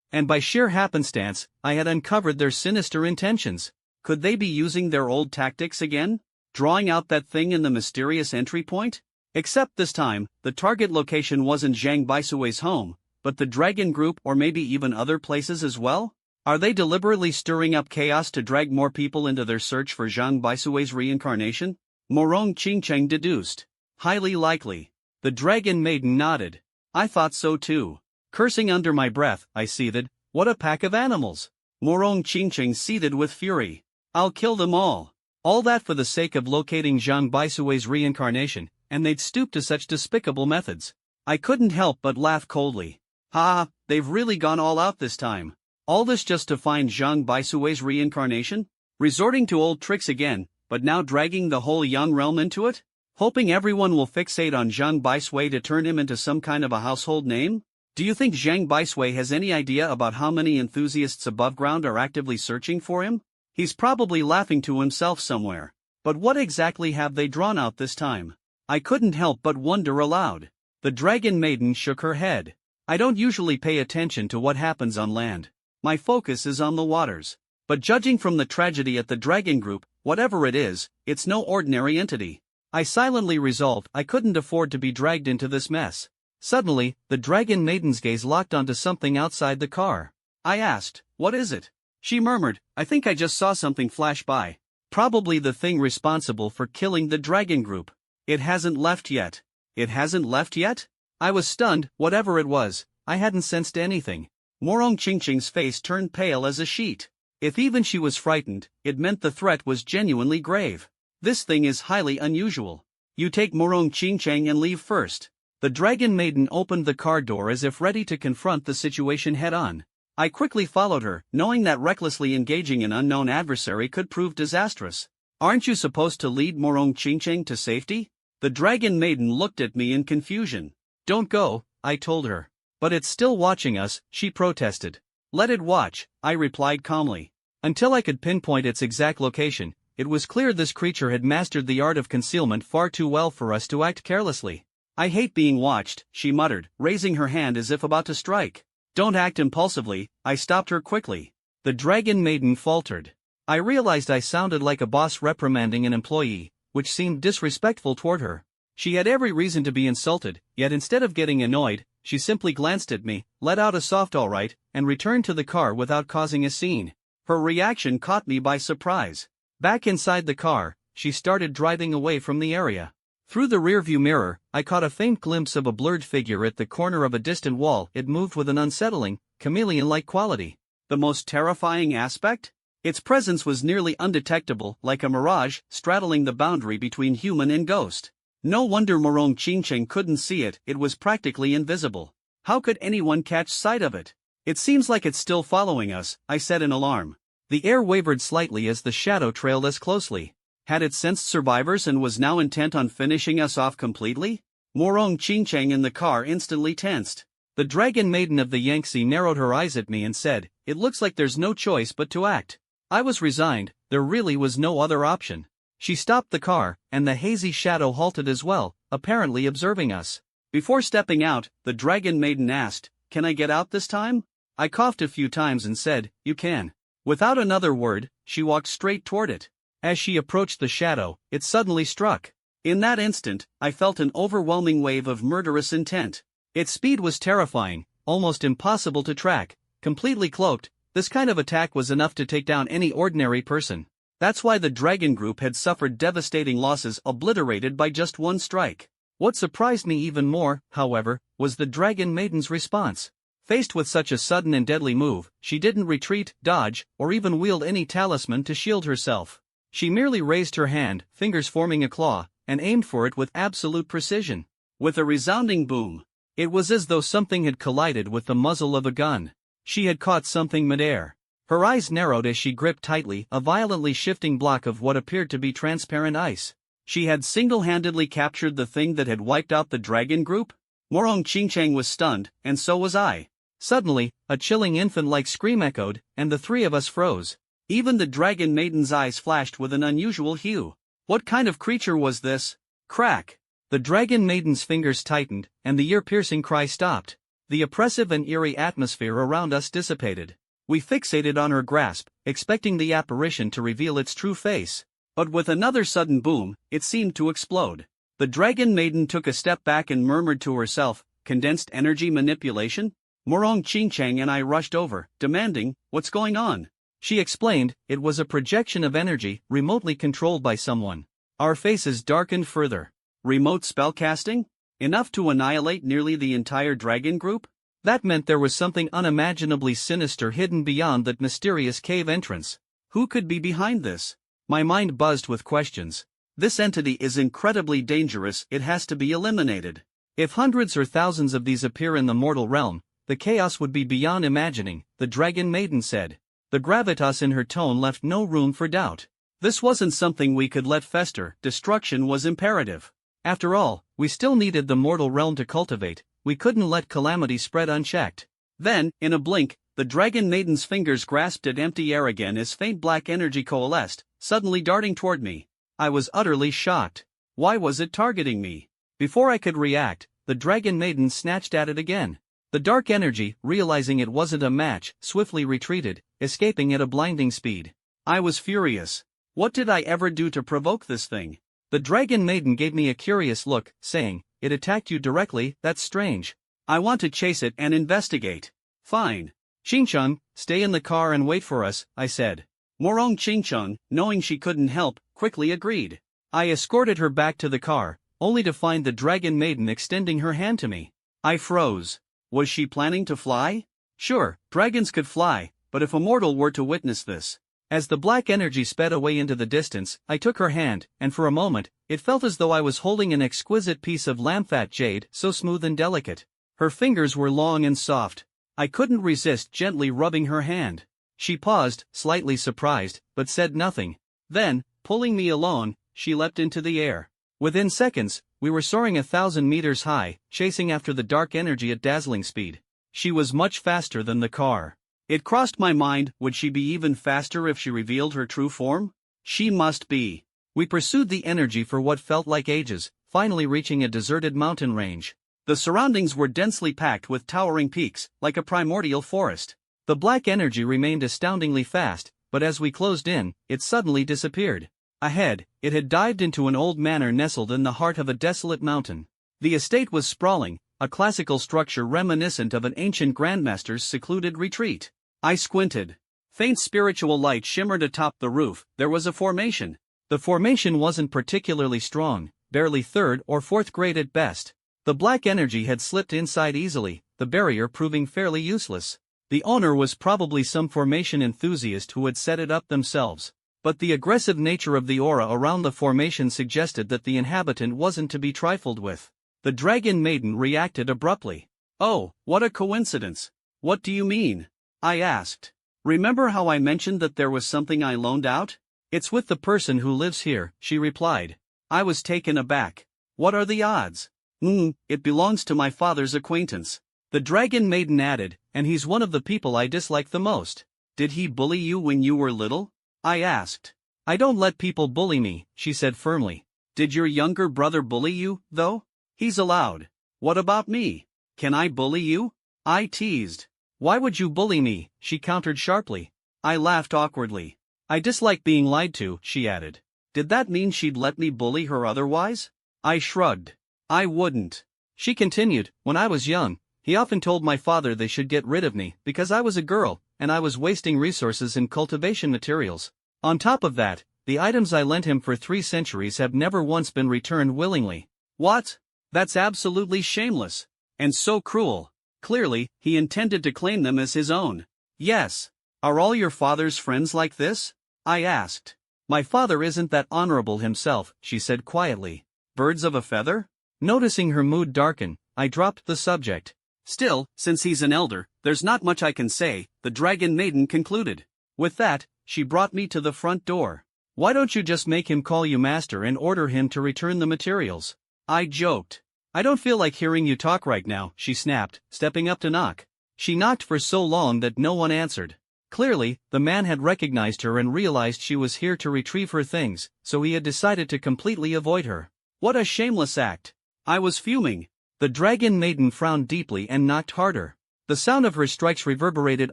And by sheer happenstance, I had uncovered their sinister intentions. Could they be using their old tactics again? Drawing out that thing in the mysterious entry point? Except this time, the target location wasn't Jiang Jiuxuan's home, but the dragon group or maybe even other places as well? Are they deliberately stirring up chaos to drag more people into their search for Jiang Jiuxuan's reincarnation? Morong Qingcheng deduced. Highly likely. The Dragon Maiden nodded. I thought so too. Cursing under my breath, I seethed, what a pack of animals. Morong Qingcheng seethed with fury. I'll kill them all. All that for the sake of locating Jiang Jiuxuan's reincarnation, and they'd stoop to such despicable methods. I couldn't help but laugh coldly. Ha, they've really gone all out this time. All this just to find Jiang Jiuxuan's reincarnation? Resorting to old tricks again, but now dragging the whole young realm into it? Hoping everyone will fixate on Jiang Jiuxuan to turn him into some kind of a household name? Do you think Jiang Jiuxuan has any idea about how many enthusiasts above ground are actively searching for him? He's probably laughing to himself somewhere. But what exactly have they drawn out this time? I couldn't help but wonder aloud. The Dragon Maiden shook her head. I don't usually pay attention to what happens on land. My focus is on the waters. But judging from the tragedy at the Dragon Group, whatever it is, it's no ordinary entity. I silently resolved I couldn't afford to be dragged into this mess. Suddenly, the dragon maiden's gaze locked onto something outside the car. I asked, "What is it?" She murmured, "I think I just saw something flash by. Probably the thing responsible for killing the dragon group. It hasn't left yet." It hasn't left yet? I was stunned. Whatever it was, I hadn't sensed anything. Morong Qingqing's face turned pale as a sheet. If even she was frightened, it meant the threat was genuinely grave. "This thing is highly unusual. You take Morong Qingqing and leave first." The dragon maiden opened the car door as if ready to confront the situation head-on. I quickly followed her, knowing that recklessly engaging an unknown adversary could prove disastrous. "Aren't you supposed to lead Morong Qingqing to safety?" The dragon maiden looked at me in confusion. "Don't go," I told her. "But it's still watching us," she protested. "Let it watch," I replied calmly. Until I could pinpoint its exact location, it was clear this creature had mastered the art of concealment far too well for us to act carelessly. "I hate being watched," she muttered, raising her hand as if about to strike. "Don't act impulsively," I stopped her quickly. The dragon maiden faltered. I realized I sounded like a boss reprimanding an employee, which seemed disrespectful toward her. She had every reason to be insulted, yet instead of getting annoyed, she simply glanced at me, let out a soft "all right," and returned to the car without causing a scene. Her reaction caught me by surprise. Back inside the car, she started driving away from the area. Through the rearview mirror, I caught a faint glimpse of a blurred figure at the corner of a distant wall. It moved with an unsettling, chameleon-like quality. The most terrifying aspect? Its presence was nearly undetectable, like a mirage, straddling the boundary between human and ghost. No wonder Morong Qingqing couldn't see it, it was practically invisible. How could anyone catch sight of it? "It seems like it's still following us," I said in alarm. The air wavered slightly as the shadow trailed us closely. Had it sensed survivors and was now intent on finishing us off completely? Morong Qingqing in the car instantly tensed. The dragon maiden of the Yangtze narrowed her eyes at me and said, "It looks like there's no choice but to act." I was resigned, there really was no other option. She stopped the car, and the hazy shadow halted as well, apparently observing us. Before stepping out, the dragon maiden asked, "Can I get out this time?" I coughed a few times and said, "You can." Without another word, she walked straight toward it. As she approached the shadow, it suddenly struck. In that instant, I felt an overwhelming wave of murderous intent. Its speed was terrifying, almost impossible to track. Completely cloaked, this kind of attack was enough to take down any ordinary person. That's why the dragon group had suffered devastating losses, obliterated by just one strike. What surprised me even more, however, was the dragon maiden's response. Faced with such a sudden and deadly move, she didn't retreat, dodge, or even wield any talisman to shield herself. She merely raised her hand, fingers forming a claw, and aimed for it with absolute precision. With a resounding boom, it was as though something had collided with the muzzle of a gun. She had caught something midair. Her eyes narrowed as she gripped tightly a violently shifting block of what appeared to be transparent ice. She had single-handedly captured the thing that had wiped out the dragon group? Morong Qingqing was stunned, and so was I. Suddenly, a chilling infant-like scream echoed, and the three of us froze. Even the dragon maiden's eyes flashed with an unusual hue. What kind of creature was this? Crack! The dragon maiden's fingers tightened, and the ear-piercing cry stopped. The oppressive and eerie atmosphere around us dissipated. We fixated on her grasp, expecting the apparition to reveal its true face. But with another sudden boom, it seemed to explode. The dragon maiden took a step back and murmured to herself, "Condensed energy manipulation?" Morong Qingqing and I rushed over, demanding, "What's going on?" She explained, it was a projection of energy, remotely controlled by someone. Our faces darkened further. Remote spellcasting? Enough to annihilate nearly the entire dragon group? That meant there was something unimaginably sinister hidden beyond that mysterious cave entrance. Who could be behind this? My mind buzzed with questions. This entity is incredibly dangerous, it has to be eliminated. If hundreds or thousands of these appear in the mortal realm, the chaos would be beyond imagining, the dragon maiden said. The gravitas in her tone left no room for doubt. This wasn't something we could let fester, destruction was imperative. After all, we still needed the mortal realm to cultivate, we couldn't let calamity spread unchecked. Then, in a blink, the dragon maiden's fingers grasped at empty air again as faint black energy coalesced, suddenly darting toward me. I was utterly shocked. Why was it targeting me? Before I could react, the dragon maiden snatched at it again. The dark energy, realizing it wasn't a match, swiftly retreated, escaping at a blinding speed. I was furious. What did I ever do to provoke this thing? The dragon maiden gave me a curious look, saying, "It attacked you directly, that's strange. I want to chase it and investigate." "Fine. Qingcheng, stay in the car and wait for us," I said. Morong Qingcheng, knowing she couldn't help, quickly agreed. I escorted her back to the car, only to find the dragon maiden extending her hand to me. I froze. Was she planning to fly? Sure, dragons could fly, but if a mortal were to witness this. As the black energy sped away into the distance, I took her hand, and for a moment, it felt as though I was holding an exquisite piece of lamp-fat jade, so smooth and delicate. Her fingers were long and soft. I couldn't resist gently rubbing her hand. She paused, slightly surprised, but said nothing. Then, pulling me along, she leapt into the air. Within seconds, we were soaring 1,000 meters high, chasing after the dark energy at dazzling speed. She was much faster than the car. It crossed my mind, would she be even faster if she revealed her true form? She must be. We pursued the energy for what felt like ages, finally reaching a deserted mountain range. The surroundings were densely packed with towering peaks, like a primordial forest. The black energy remained astoundingly fast, but as we closed in, it suddenly disappeared. Ahead, it had dived into an old manor nestled in the heart of a desolate mountain. The estate was sprawling, a classical structure reminiscent of an ancient grandmaster's secluded retreat. I squinted. Faint spiritual light shimmered atop the roof. There was a formation. The formation wasn't particularly strong, barely 3rd or 4th grade at best. The black energy had slipped inside easily, the barrier proving fairly useless. The owner was probably some formation enthusiast who had set it up themselves. But the aggressive nature of the aura around the formation suggested that the inhabitant wasn't to be trifled with. The dragon maiden reacted abruptly. "Oh, what a coincidence. What do you mean?" I asked. "Remember how I mentioned that there was something I loaned out?" "It's with the person who lives here," she replied. I was taken aback. "What are the odds?" It belongs to my father's acquaintance." The dragon maiden added, "And he's one of the people I dislike the most." "Did he bully you when you were little?" I asked. "I don't let people bully me," she said firmly. "Did your younger brother bully you, though?" "He's allowed." "What about me? Can I bully you?" I teased. "Why would you bully me?" she countered sharply. I laughed awkwardly. "I dislike being lied to," she added. Did that mean she'd let me bully her otherwise? I shrugged. "I wouldn't." She continued, "When I was young, he often told my father they should get rid of me because I was a girl, and I was wasting resources in cultivation materials. On top of that, the items I lent him for 3 centuries have never once been returned willingly." "What? That's absolutely shameless. And so cruel. Clearly, he intended to claim them as his own." "Yes. Are all your father's friends like this?" I asked. "My father isn't that honorable himself," she said quietly. "Birds of a feather?" Noticing her mood darken, I dropped the subject. "Still, since he's an elder, there's not much I can say," the dragon maiden concluded. With that, she brought me to the front door. "Why don't you just make him call you master and order him to return the materials?" I joked. "I don't feel like hearing you talk right now," she snapped, stepping up to knock. She knocked for so long that no one answered. Clearly, the man had recognized her and realized she was here to retrieve her things, so he had decided to completely avoid her. What a shameless act. I was fuming. The dragon maiden frowned deeply and knocked harder. The sound of her strikes reverberated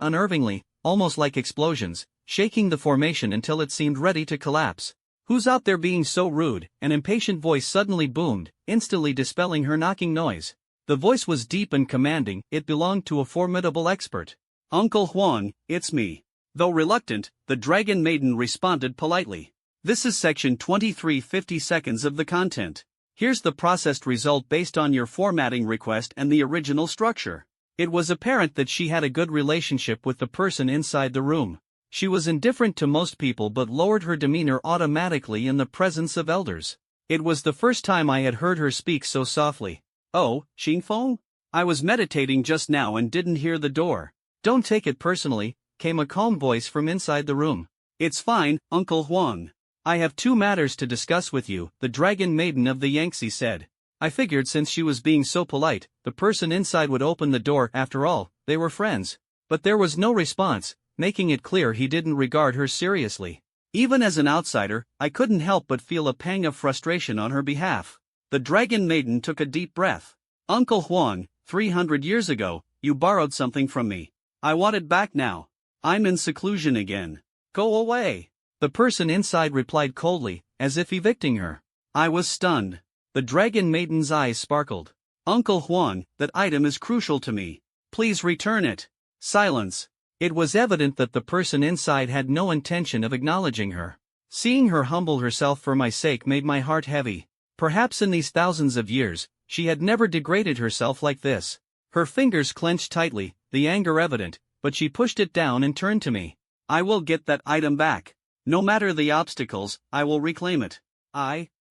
unnervingly, almost like explosions, shaking the formation until it seemed ready to collapse. "Who's out there being so rude?" An impatient voice suddenly boomed, instantly dispelling her knocking noise. The voice was deep and commanding. It belonged to a formidable expert. "Uncle Huang, it's me." Though reluctant, the dragon maiden responded politely. "This is section 23, 50 seconds of the content. Here's the processed result based on your formatting request and the original structure." It was apparent that she had a good relationship with the person inside the room. She was indifferent to most people but lowered her demeanor automatically in the presence of elders. It was the first time I had heard her speak so softly. "Oh, Xingfeng? I was meditating just now and didn't hear the door." "Don't take it personally," came a calm voice from inside the room. "It's fine, Uncle Huang. I have 2 matters to discuss with you," the dragon maiden of the Yangtze said. I figured since she was being so polite, the person inside would open the door. After all, they were friends. But there was no response, making it clear he didn't regard her seriously. Even as an outsider, I couldn't help but feel a pang of frustration on her behalf. The dragon maiden took a deep breath. "Uncle Huang, 300 years ago, you borrowed something from me. I want it back now. I'm in seclusion again. Go away." The person inside replied coldly, as if evicting her. I was stunned. The dragon maiden's eyes sparkled. Uncle Huang, that item is crucial to me. Please return it. Silence. It was evident that the person inside had no intention of acknowledging her. Seeing her humble herself for my sake made my heart heavy. Perhaps in these thousands of years, she had never degraded herself like this. Her fingers clenched tightly, the anger evident, but she pushed it down and turned to me. I will get that item back. No matter the obstacles, I will reclaim it.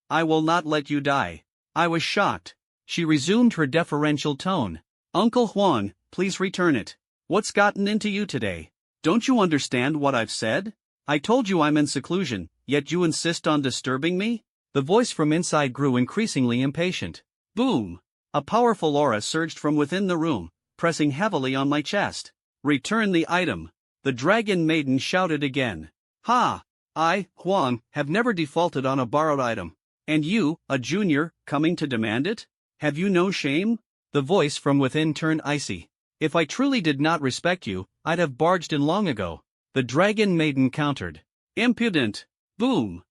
I will not let you die. I was shocked. She resumed her deferential tone. Uncle Huang, please return it. What's gotten into you today? Don't you understand what I've said? I told you I'm in seclusion, yet you insist on disturbing me? The voice from inside grew increasingly impatient. Boom! A powerful aura surged from within the room, pressing heavily on my chest. Return the item. The dragon maiden shouted again. Ha! I, Huang, have never defaulted on a borrowed item. And you, a junior, coming to demand it? Have you no shame? The voice from within turned icy. If I truly did not respect you, I'd have barged in long ago. The dragon maiden countered. Impudent! Boom!